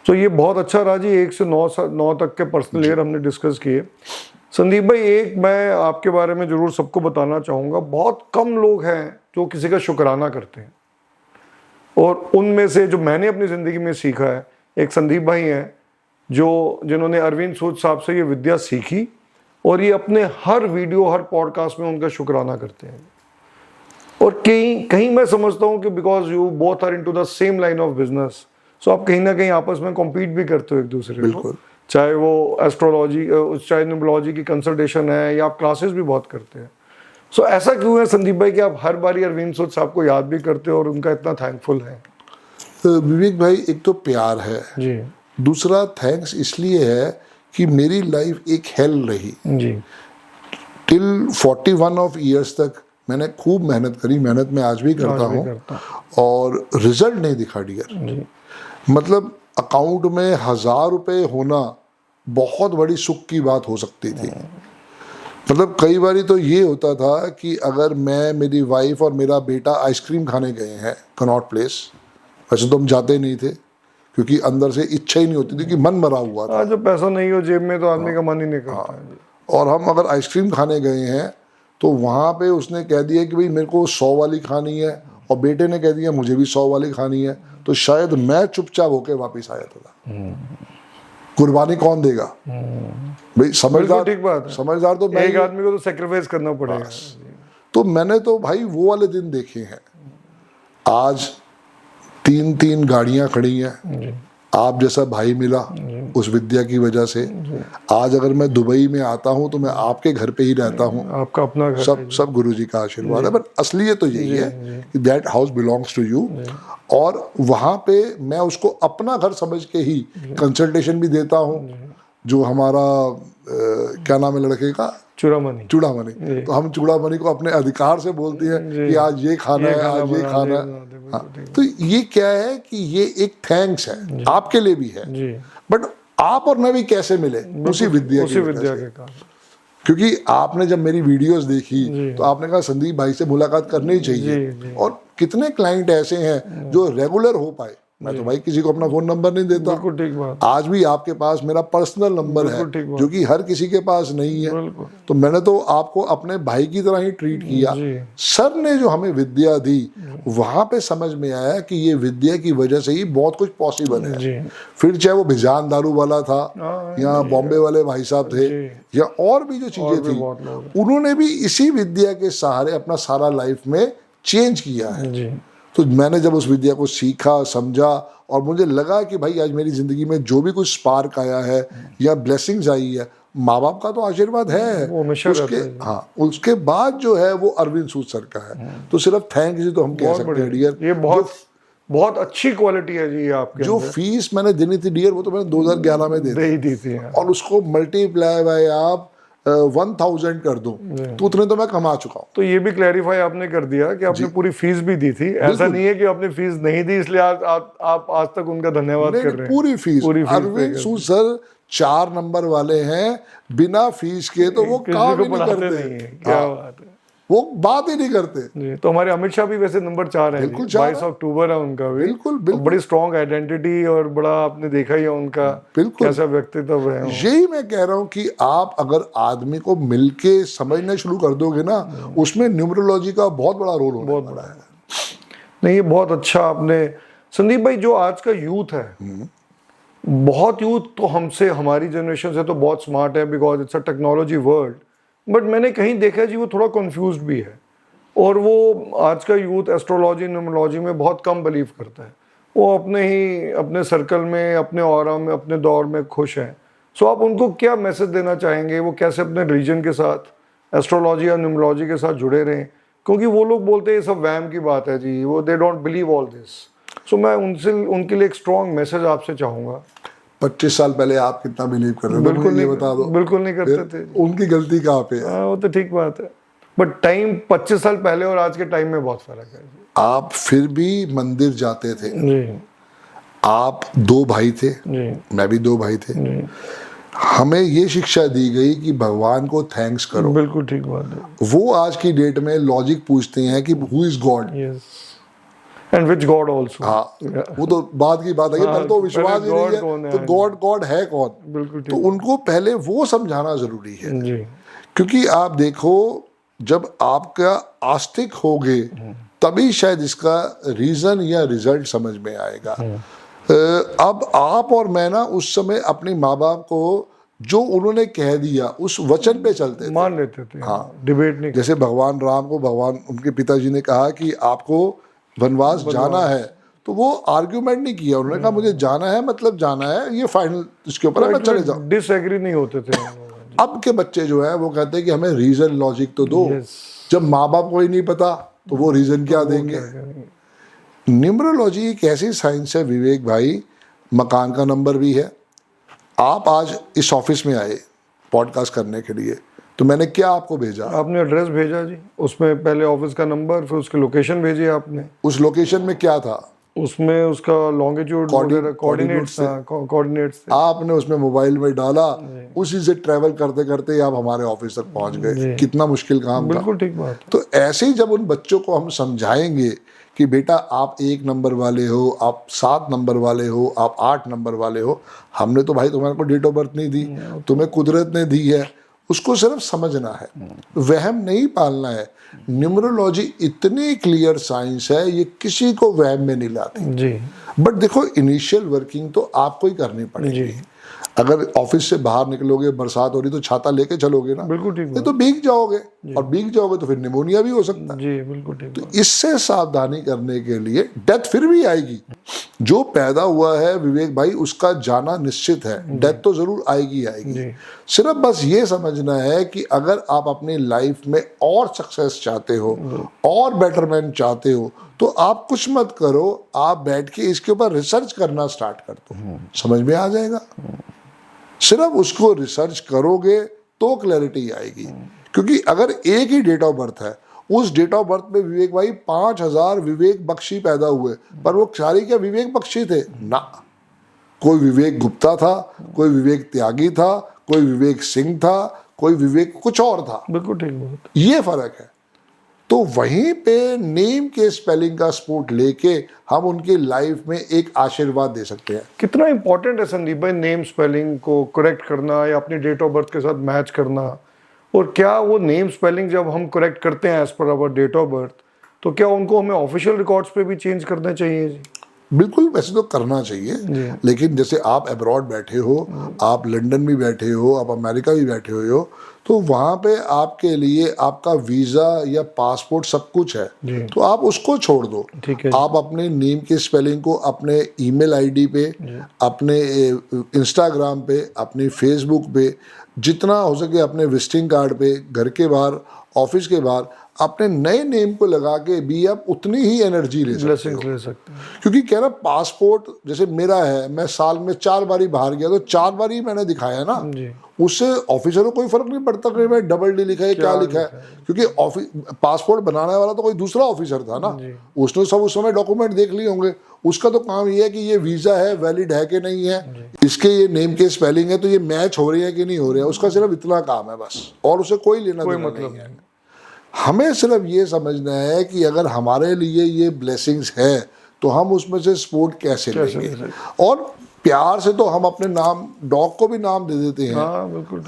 तो ये बहुत अच्छा रहा जी। 1 से 9 तक के पर्सनल ईयर हमने डिस्कस किए। संदीप भाई, एक मैं आपके बारे में जरूर सबको बताना चाहूँगा, बहुत कम लोग हैं जो किसी का शुक्राना करते हैं, और उनमें से जो मैंने अपनी ज़िंदगी में सीखा है, एक संदीप भाई हैं जिन्होंने अरविंद सूद साहब से ये विद्या सीखी, और ये अपने हर वीडियो, हर पॉडकास्ट में उनका शुक्राना करते हैं। और कहीं कहीं मैं समझता हूँ कि because you both are into the same line of business, so आप कहीं ना कहीं आपस में कॉम्पीट भी करते हो एक दूसरे को, बिल्कुल। चाहे वो एस्ट्रोलॉजी, चाहे न्यूमरोलॉजी की कंसल्टेशन है, या आप क्लासेस भी बहुत करते हैं। सो ऐसा क्यों है संदीप भाई कि आप हर बार अरविंद सूद साहब को याद भी करते हो और उनका इतना थैंकफुल है? विवेक भाई, एक तो प्यार है जी दूसरा थैंक्स इसलिए है कि मेरी लाइफ एक हेल रही जी टिल 41 ऑफ ईयर्स तक। मैंने खूब मेहनत करी, मेहनत में आज भी करता हूँ, और रिजल्ट नहीं दिखा डियर। मतलब अकाउंट में 1000 रुपए होना बहुत बड़ी सुख की बात हो सकती थी। मतलब कई बारी तो ये होता था कि अगर मैं, मेरी वाइफ और मेरा बेटा आइसक्रीम खाने गए हैं कनॉट प्लेस, वैसे तो हम जाते नहीं थे क्योंकि अंदर से इच्छा ही नहीं होती थी कि मन मरा हुआ था। जब पैसा नहीं हो जेब में तो आदमी का मन ही नहीं करता है। और हम अगर आइसक्रीम खाने गए हैं तो वहाँ पे उसने कह दिया कि भाई मेरे को 100 वाली खानी है, और बेटे ने कह दिया मुझे भी 100 वाली खानी है, तो शायद मैं चुपचाप होके वापस आया था। कुर्बानी कौन देगा भाई? समझदार, ठीक बात है। समझदार तो मैं एक आदमी को तो सेक्रीफाइस करना पड़ेगा। तो मैंने तो भाई वो वाले दिन देखे हैं। आज 3-3 गाड़ियां खड़ी हैं, आप जैसा भाई मिला उस विद्या की वजह से। आज अगर मैं दुबई में आता हूँ तो मैं आपके घर पे ही रहता हूँ, आपका अपना घर, सब गुरु जी का आशीर्वाद है। पर असलियत तो यही है कि that house belongs to you, और वहाँ पे मैं उसको अपना घर समझ के ही कंसल्टेशन भी देता हूँ। जो हमारा क्या नाम है लड़के का? चूड़ामणि। तो हम चूड़ामणि को अपने अधिकार से बोलते हैं कि आज ये खाना है, आज ये खाना है। हाँ, तो ये क्या है कि ये एक थैंक्स है, आपके लिए भी है। बट आप और मैं भी कैसे मिले? उसी विद्या के कारण। क्योंकि आपने जब मेरी वीडियोस देखी तो आपने कहा संदीप भाई से मुलाकात करनी चाहिए। और कितने क्लाइंट ऐसे हैं जो रेगुलर हो पाए। मैं तो भाई किसी को अपना फोन नंबर नहीं देता। ठीक बात। आज भी आपके पास मेरा पर्सनल नंबर है जो कि हर किसी के पास नहीं है। तो मैंने तो आपको अपने भाई की तरह ही ट्रीट किया। सर ने जो हमें विद्या दी, वहां पे समझ में आया कि ये विद्या की वजह से ही बहुत कुछ पॉसिबल है। फिर चाहे वो भिजान दारू वाला था, या बॉम्बे वाले भाई साहब थे, या और भी जो चीजें थी, उन्होंने भी इसी विद्या के सहारे अपना सारा लाइफ में चेंज किया है। तो मैंने जब उस विद्या को सीखा, समझा, और मुझे लगा कि भाई आज मेरी जिंदगी में जो भी कुछ स्पार्क आया है या ब्लेसिंग्स आई है, माँ बाप का तो आशीर्वाद है उसके। हाँ, उसके बाद जो है वो अरविंद सूद सर का है। तो सिर्फ थैंक यू तो हम कह सकते हैं डियर। ये बहुत अच्छी क्वालिटी है जी आपके। जो फीस मैंने देनी थी डियर, वो तो मैंने 2011 में दे दी थी, और उसको मल्टीप्लाई बाय आप 1000 कर दूं तो उतने तो मैं कमा चुका हूं। तो ये भी क्लैरिफाई आपने कर दिया कि आपने पूरी फीस भी दी थी। ऐसा नहीं है कि आपने फीस नहीं दी इसलिए आप आज तक उनका धन्यवाद कर रहे हैं। पूरी फीस अरविंद सूद सर 4 नंबर वाले हैं, बिना फीस के तो वो काम ही नहीं करते। क्या बात है, वो बात ही नहीं करते। तो हमारे अमित शाह भी वैसे नंबर 4 है, 22 अक्टूबर है उनका भी। बिल्कुल। बड़ी स्ट्रॉन्ग आइडेंटिटी, और बड़ा आपने देखा ही है उनका कैसा व्यक्तित्व है। यही मैं कह रहा हूँ कि आप अगर आदमी को मिलके समझना शुरू कर दोगे ना, उसमें न्यूमरोलॉजी का बहुत बड़ा रोल होने वाला है। नहीं, ये बहुत अच्छा आपने संदीप भाई, जो आज का यूथ है, बहुत यूथ तो हमसे, हमारी जनरेशन से तो बहुत स्मार्ट है because it's a technology world. But मैंने कहीं देखा जी वो थोड़ा कंफ्यूज भी है, और वो आज का यूथ एस्ट्रोलॉजी न्यूमरोलॉजी में बहुत कम बिलीव करता है। वो अपने सर्कल में, अपने ऑरा में, अपने दौर में खुश हैं। सो आप उनको क्या मैसेज देना चाहेंगे? वो कैसे अपने रिलीजन के साथ, एस्ट्रोलॉजी या न्यूमरोलॉजी के साथ जुड़े रहें? क्योंकि वो लोग बोलते हैं ये सब वहम की बात है जी, वो they don't believe all this. So मैं उनके लिए एक स्ट्रॉन्ग मैसेज आपसे चाहूँगा। 25 साल पहले आप कितना बिलीव कर रहे हो? बिल्कुल नहीं, बता दो। बिल्कुल नहीं करते थे। उनकी गलती कहाँ पे है? वो तो ठीक बात है, बट टाइम 25 साल पहले और आज के टाइम में बहुत फर्क है। आप फिर भी मंदिर जाते थे जी। आप 2 भाई थे जी। मैं भी 2 भाई थे। हमें ये शिक्षा दी गई कि भगवान को थैंक्स करो। बिल्कुल ठीक बात है। वो आज की डेट में लॉजिक पूछते हैं कि who is God, and which God also. हाँ, वो तो बाद की बात है। पहले तो विश्वास ही नहीं है तो गॉड है कौन? बिल्कुल। तो उनको पहले वो समझाना जरूरी है जी। क्योंकि आप देखो, जब आपका आस्तिक होगे तभी शायद इसका रीजन या रिजल्ट समझ में आएगा। अब आप और मैं ना उस समय अपने माँ बाप को जो उन्होंने कह दिया उस वचन पे चलते थे। मान लेते थे, हाँ। डिबेट नहीं। जैसे भगवान राम को भगवान उनके पिताजी ने कहा कि आपको वनवास जाना है, तो वो आर्ग्यूमेंट नहीं किया, उन्होंने कहा मुझे जाना है मतलब जाना है, ये फाइनल, इसके ऊपर मैं चले जाऊँ। डिसएग्री नहीं होते थे। अब के बच्चे जो है वो कहते हैं कि हमें रीजन लॉजिक तो दो। जब माँ बाप को ही नहीं पता तो वो रीजन क्या देंगे। न्यूमरोलॉजी एक ऐसी साइंस है विवेक भाई, मकान का नंबर भी है। आप आज इस ऑफिस में आए पॉडकास्ट करने के लिए, तो मैंने क्या आपको भेजा? आपने एड्रेस भेजा जी, उसमें पहले ऑफिस का नंबर, फिर उसकी लोकेशन भेजी आपने। उस लोकेशन में क्या था? उसमें उसका लॉन्गिट्यूड कोऑर्डिनेट्स थे। आपने उसमें मोबाइल में डाला, उसी से ट्रैवल करते करते आप हमारे ऑफिस तक पहुंच गए। कितना मुश्किल काम था। बिल्कुल ठीक बात है। तो ऐसे ही जब उन बच्चों को हम समझाएंगे कि बेटा आप 1 नंबर वाले हो, आप 7 नंबर वाले हो, आप 8 नंबर वाले हो, हमने तो भाई तुम्हारे को डेट ऑफ बर्थ नहीं दी, तुम्हें कुदरत ने दी है, उसको सिर्फ समझना है, वहम नहीं पालना है। न्यूमरोलॉजी इतनी क्लियर साइंस है, ये किसी को वहम में नहीं लाती जी। बट देखो इनिशियल वर्किंग तो आपको ही करनी पड़ेगी। अगर ऑफिस से बाहर निकलोगे, बरसात हो रही तो छाता लेके चलोगे ना, बिल्कुल ठीक नहीं तो भीग जाओगे, और भीग जाओगे तो फिर निमोनिया भी हो सकता है। जी बिल्कुल ठीक। तो इससे सावधानी करने के लिए, डेथ फिर भी आएगी, जो पैदा हुआ है विवेक भाई उसका जाना निश्चित है, डेथ तो जरूर आएगी आएगी। सिर्फ बस ये समझना है कि अगर आप अपनी लाइफ में और सक्सेस चाहते हो और बेटरमेंट चाहते हो तो आप कुछ मत करो, आप बैठ के इसके ऊपर रिसर्च करना स्टार्ट कर दो, समझ में आ जाएगा। सिर्फ उसको रिसर्च करोगे तो क्लैरिटी आएगी, क्योंकि अगर एक ही डेट ऑफ बर्थ है, उस डेट ऑफ बर्थ में विवेक भाई 5000 विवेक बख्शी पैदा हुए, पर वो सारे क्या विवेक बख्शी थे ना, कोई विवेक गुप्ता था, कोई विवेक त्यागी था, कोई विवेक सिंह था, कोई विवेक कुछ और था। बिल्कुल ठीक बात। ये फर्क है। तो वहीं पे नेम के स्पेलिंग का सपोर्ट लेके हम उनकी लाइफ में एक आशीर्वाद दे सकते हैं। कितना इंपॉर्टेंट है संदीप भाई नेम स्पेलिंग को करेक्ट करना या अपनी डेट ऑफ बर्थ के साथ मैच करना। और क्या वो नेम स्पेलिंग जब हम करेक्ट करते हैं as per hour date of birth, तो क्या उनको हमें ऑफिशियल रिकॉर्ड्स पे भी चेंज करना चाहिए जी? बिल्कुल, वैसे तो करना चाहिए, लेकिन जैसे आप अब्रॉड बैठे हो, आप लंदन भी बैठे हो, आप अमेरिका भी बैठे हुए हो, तो वहाँ पे आपके लिए आपका वीज़ा या पासपोर्ट सब कुछ है, तो आप उसको छोड़ दो। ठीक है। आप अपने नेम के स्पेलिंग को अपने ईमेल आईडी पे, अपने इंस्टाग्राम पे, अपनी फेसबुक पे, जितना हो सके अपने विजिटिंग कार्ड पे, घर के बाहर, ऑफिस के बाहर अपने नए नेम को लगा के भी आप उतनी ही एनर्जी ले सकते हो। क्योंकि कह रहा पासपोर्ट जैसे मेरा है, मैं साल में 4 बारी बाहर गया तो 4 बारी मैंने दिखाया ना, उससे ऑफिसर को कोई फर्क नहीं पड़ता कि मैं डबल डी लिखा है क्या लिखा है, क्योंकि पासपोर्ट बनाने वाला तो कोई दूसरा ऑफिसर था ना, उसने सब उस समय डॉक्यूमेंट देख लिए होंगे, उसका तो काम ये है कि ये वीजा है वैलिड है कि नहीं है, इसके ये नेम के स्पेलिंग है तो ये मैच हो रही है कि नहीं हो रहा है, उसका सिर्फ इतना काम है बस, और उसे कोई लेना देना नहीं है। हमें सिर्फ ये समझना है कि अगर हमारे लिए ये ब्लेसिंग्स है तो हम उसमें से सपोर्ट कैसे लेंगे। और प्यार से तो हम अपने नाम, डॉग को भी नाम दे देते हैं,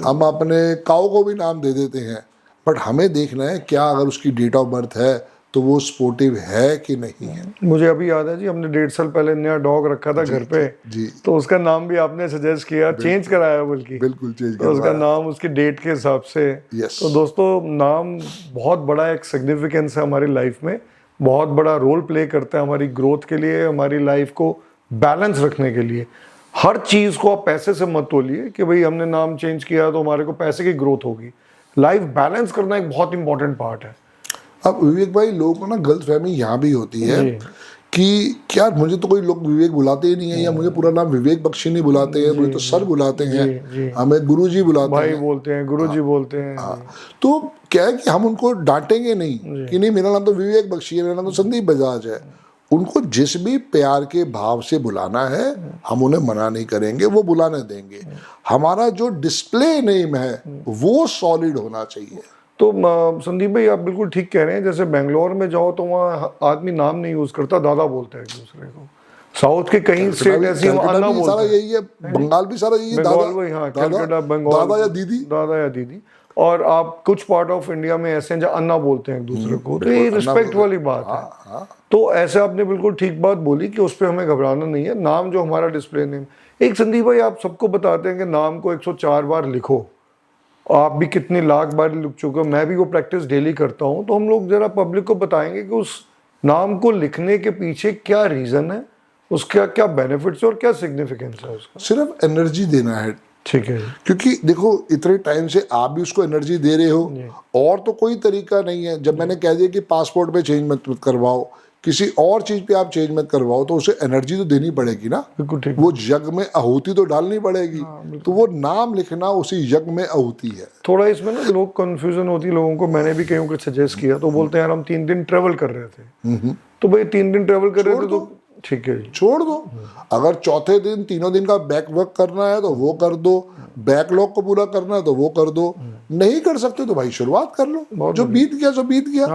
हम अपने काऊ को भी नाम दे देते हैं, बट हमें देखना है क्या अगर उसकी डेट ऑफ बर्थ है तो वो सपोर्टिव है कि नहीं है। मुझे अभी याद है जी, हमने 1.5 साल पहले नया डॉग रखा था घर पे जी, तो उसका नाम भी आपने सजेस्ट किया, चेंज कराया, बल्कि बिल्कुल चेंज तो उसका नाम उसकी डेट के हिसाब से। तो दोस्तों नाम बहुत बड़ा एक सिग्निफिकेंस है हमारी लाइफ में, बहुत बड़ा रोल प्ले करता है हमारी ग्रोथ के लिए, हमारी लाइफ को बैलेंस रखने के लिए। हर चीज को आप पैसे से मत तोलिए कि भाई हमने नाम चेंज किया तो हमारे को पैसे की ग्रोथ होगी। लाइफ बैलेंस करना एक बहुत इंपॉर्टेंट पार्ट है। अब विवेक भाई लोगों को ना गलतफहमी यहाँ भी होती है कि क्या मुझे तो कोई लोग विवेक बुलाते ही नहीं है, या मुझे पूरा नाम विवेक बख्शी नहीं बुलाते हैं, मुझे तो सर बुलाते हैं, हमें गुरुजी बुलाते भाई हैं, बोलते हैं, गुरुजी बोलते हैं। तो क्या है कि हम उनको डांटेंगे नहीं कि नहीं मेरा नाम तो विवेक बख्शी है, मेरा नाम तो संदीप बजाज है। उनको जिस भी प्यार के भाव से बुलाना है हम उन्हें मना नहीं करेंगे, वो बुलाने देंगे। हमारा जो डिस्प्ले नेम है वो सॉलिड होना चाहिए। तो संदीप भाई आप बिल्कुल ठीक कह रहे हैं, जैसे बेंगलोर में जाओ तो वहाँ आदमी नाम नहीं यूज करता, दादा बोलता है एक दूसरे को। साउथ के कई स्टेट ऐसी अन्ना बोलते हैं, यही है, बंगाल भी सारा यही है, बंगाल वही, हाँ, कलकत्ता बंगाल, दादा या दीदी, दादा या दीदी। और आप कुछ पार्ट ऑफ इंडिया में ऐसे हैं जहाँ अन्ना बोलते हैं एक दूसरे को, तो ये रिस्पेक्ट वाली बात है। तो ऐसे आपने बिल्कुल ठीक बात बोली कि उस पर हमें घबराना नहीं है। नाम जो हमारा डिस्प्ले नेम, एक संदीप भाई आप सबको बताते हैं कि नाम को 104 बार लिखो, आप भी कितनी लाख बार लिख चुके हो, मैं भी वो प्रैक्टिस डेली करता हूँ। तो हम लोग जरा पब्लिक को बताएंगे कि उस नाम को लिखने के पीछे क्या रीजन है, उसका क्या बेनिफिट्स और क्या सिग्निफिकेंस है उसका। सिर्फ एनर्जी देना है, ठीक है, क्योंकि देखो इतने टाइम से आप भी उसको एनर्जी दे रहे हो, और तो कोई तरीका नहीं है। जब मैंने कह दिया कि पासपोर्ट पे चेंज मत करवाओ, किसी और चीज पे आप चेंज मत करवाओ, तो उसे एनर्जी तो देनी पड़ेगी ना। बिल्कुल ठीक। वो यज्ञ में आहुति तो डालनी पड़ेगी। तो वो नाम लिखना उसी यज्ञ में आहुति है। थोड़ा इसमें ना लोग कंफ्यूजन होती है लोगों को, मैंने भी कहीं को सजेस्ट किया तो बोलते हैं यार हम 3 दिन ट्रेवल कर रहे थे, तो भाई 3 दिन ट्रेवल कर रहे थे तो ठीक है जी, छोड़ दो। अगर चौथे दिन 3 दिन का बैक वर्क करना है तो वो कर दो, बैकलॉग को पूरा करना है तो वो कर दो, नहीं कर सकते तो भाई शुरुआत कर लो। जो बीत गया सो बीत गया।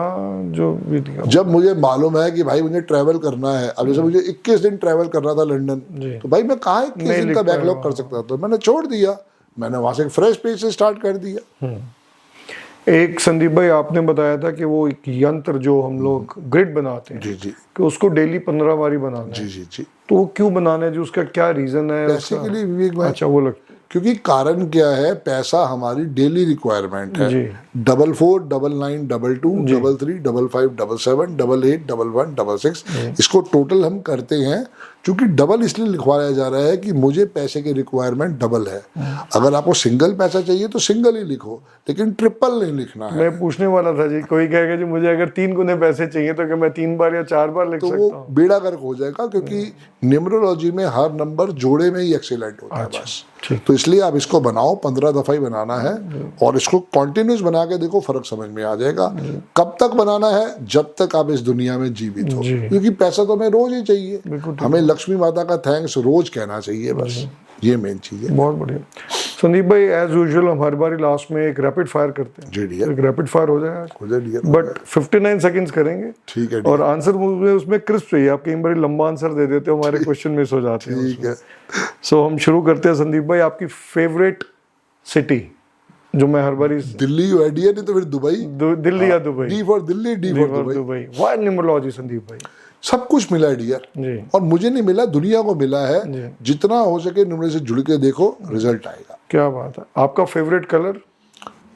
जो बीत गया। जब मुझे मालूम है कि भाई मुझे ट्रैवल करना है, अब जैसे मुझे 21 दिन ट्रैवल करना था लंदन, तो भाई मैं कहाँ 21 दिन का बैकलॉग कर सकता था, तो मैंने छोड़ दिया। मैंने वहां से एक फ्रेश पेज से स्टार्ट कर दिया। एक संदीप भाई आपने बताया था कि वो एक यंत्र जो हम लोग ग्रिड बनाते हैं, जी जी, कि उसको डेली 15 बारी बनाना है। जी जी जी। तो वो क्यों बनाना है जी, उसका क्या रीजन है? पैसे के लिए विवेक भाई। अच्छा, वो लगता क्योंकि कारण क्या है, पैसा हमारी डेली रिक्वायरमेंट है। जी। 44 99 22 33 55 77 88 11 66 इसको टोटल हम करते हैं, क्योंकि डबल इसलिए लिखवाया जा रहा है कि मुझे पैसे की रिक्वायरमेंट डबल है। अगर आपको सिंगल पैसा चाहिए तो सिंगल ही लिखो, लेकिन ट्रिपल नहीं लिखना है। मैं पूछने वाला था जी, कोई कहेगा जी मुझे अगर 3 गुने पैसे चाहिए तो क्या मैं 3 बार या 4 बार लिख तो सकता वो हूँ? बेड़ा गर्क हो जाएगा, क्योंकि न्यूमरोलॉजी में हर नंबर जोड़े में ही एक्सीलेंट होता है बस। तो इसलिए आप इसको बनाओ, 15 दफा ही बनाना है, और इसको कॉन्टिन्यूस बना के देखो, फर्क समझ में आ जाएगा। कब तक बनाना है? जब तक आप इस दुनिया में जीवित हो, क्योंकि पैसा तो हमें रोज ही चाहिए। हमें लक्ष्मी माता का थैंक्स रोज कहना चाहिए, बस ये मेन चीज है। बहुत बढ़िया संदीप भाई, एज यूजुअल हम हर बार लास्ट में एक रैपिड फायर करते हैं। जी डियर, एक रैपिड फायर हो जाए हो जाए डियर, बट 59 सेकंड्स करेंगे। ठीक है। और आंसर मुझे उसमें क्रिस्प चाहिए, आप कई बार लंबा आंसर दे देते हो, हमारे क्वेश्चन मिस हो जाते हैं। ठीक है। सो हम शुरू करते हैं संदीप भाई, आपकी फेवरेट सिटी जो मैं हर बार दिल्ली हो डियर, नहीं तो फिर दुबई। दिल्ली या Dubai? D for Delhi, D for Dubai. Why numerology Sandeep भाई? सब कुछ मिला है डियर, और मुझे नहीं मिला, दुनिया को मिला है। जितना हो सके न्यूमरोलॉजी से जुड़ के देखो, रिजल्ट आएगा। क्या बात है। आपका फेवरेट कलर?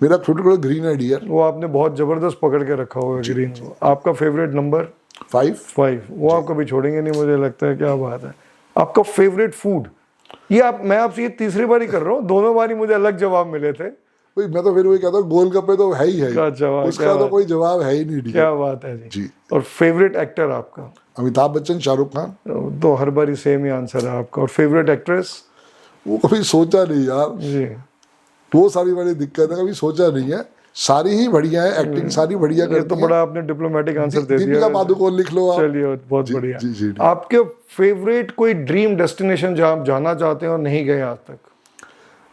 मेरा फेवरेट कलर ग्रीन है डियर। वो आपने बहुत जबरदस्त पकड़ के रखा हुआ है ग्रीन। आपका फेवरेट नंबर? 5। वो आप कभी छोड़ेंगे नहीं मुझे लगता है। क्या बात है। आपका फेवरेट फूड? ये मैं आपसे ये तीसरी बार ही कर रहा हूँ, दोनों बार ही मुझे अलग जवाब मिले थे। भाई मैं तो फिर वही कहता हूँ, गोलगप्पे तो है ही है, उसका तो कोई जवाब है ही नहीं। क्या बात है जी। और फेवरेट एक्टर आपका? अमिताभ बच्चन, शाहरुख खान। तो हर बार ही सेम ही आंसर है आपका। और फेवरेट एक्ट्रेस? वो कभी सोचा नहीं यार जी, वो सारी बड़ी दिक्कत है, कभी सोचा नहीं है। सारी ही बढ़िया है, एक्टिंग सारी बढ़िया करती है। तो बड़ा आपने डिप्लोमेटिक आंसर दे दिया। दीपिका पादुकोण लिख लो आप। चलिए बहुत बढ़िया। आपके फेवरेट कोई ड्रीम डेस्टिनेशन जहाँ आप जाना चाहते हैं और नहीं गए आज तक?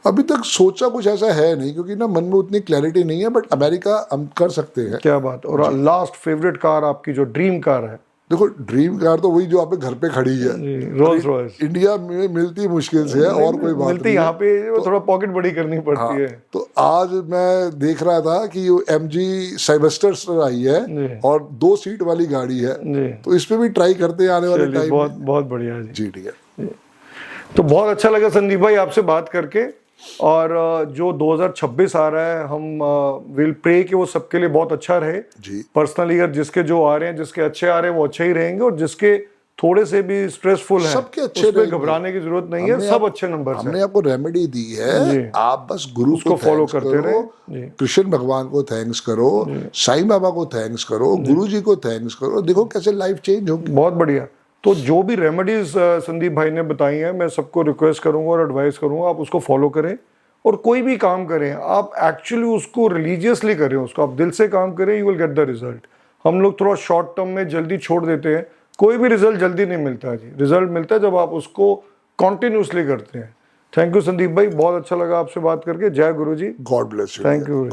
अभी तक सोचा कुछ ऐसा है नहीं, क्योंकि ना मन में उतनी क्लैरिटी नहीं है, बट अमेरिका हम कर सकते हैं। क्या बात। और लास्ट फेवरेट कार आपकी जो ड्रीम कार है? देखो ड्रीम कार तो वही जो आपके घर पे खड़ी है, रोल्स रॉयस। इंडिया में मिलती मुश्किल से है, और कोई बात मिलती यहाँ पे तो थोड़ा पॉकेट बड़ी करनी पड़ती है। तो आज मैं देख रहा था कि MG साइबस्टर आई है, और 2 सीट वाली गाड़ी है, तो इस पे भी ट्राई करते हैं आने वाले टाइम में। बहुत बढ़िया जी। ठीक है। तो बहुत अच्छा लगा संदीप भाई आपसे बात करके। और जो 2026 आ रहा है, हम विल प्रे कि वो सबके लिए बहुत अच्छा रहे जी। पर्सनल ईयर जिसके जो आ रहे हैं, जिसके अच्छे आ रहे हैं वो अच्छे ही रहेंगे, और जिसके थोड़े से भी स्ट्रेसफुल है सबके अच्छे उस पे घबराने की जरूरत नहीं है। सब अच्छे नंबर से। हमने आपको रेमेडी दी है, आप बस गुरु को फॉलो करते रहो, कृष्ण भगवान को थैंक्स करो, साईं बाबा को थैंक्स करो, गुरु जी को थैंक्स करो, देखो कैसे लाइफ चेंज होगी। बहुत बढ़िया। तो जो भी रेमेडीज संदीप भाई ने बताई हैं, मैं सबको रिक्वेस्ट करूंगा और एडवाइस करूंगा आप उसको फॉलो करें। और कोई भी काम करें आप एक्चुअली उसको रिलीजियसली करें, उसको आप दिल से काम करें, you will get the result. हम लोग थोड़ा शॉर्ट टर्म में जल्दी छोड़ देते हैं, कोई भी रिजल्ट जल्दी नहीं मिलता जी। रिजल्ट मिलता है जब आप उसको कॉन्टिन्यूसली करते हैं। थैंक यू संदीप भाई, बहुत अच्छा लगा आपसे बात करके। जय गुरु जी। God bless you. Thank you.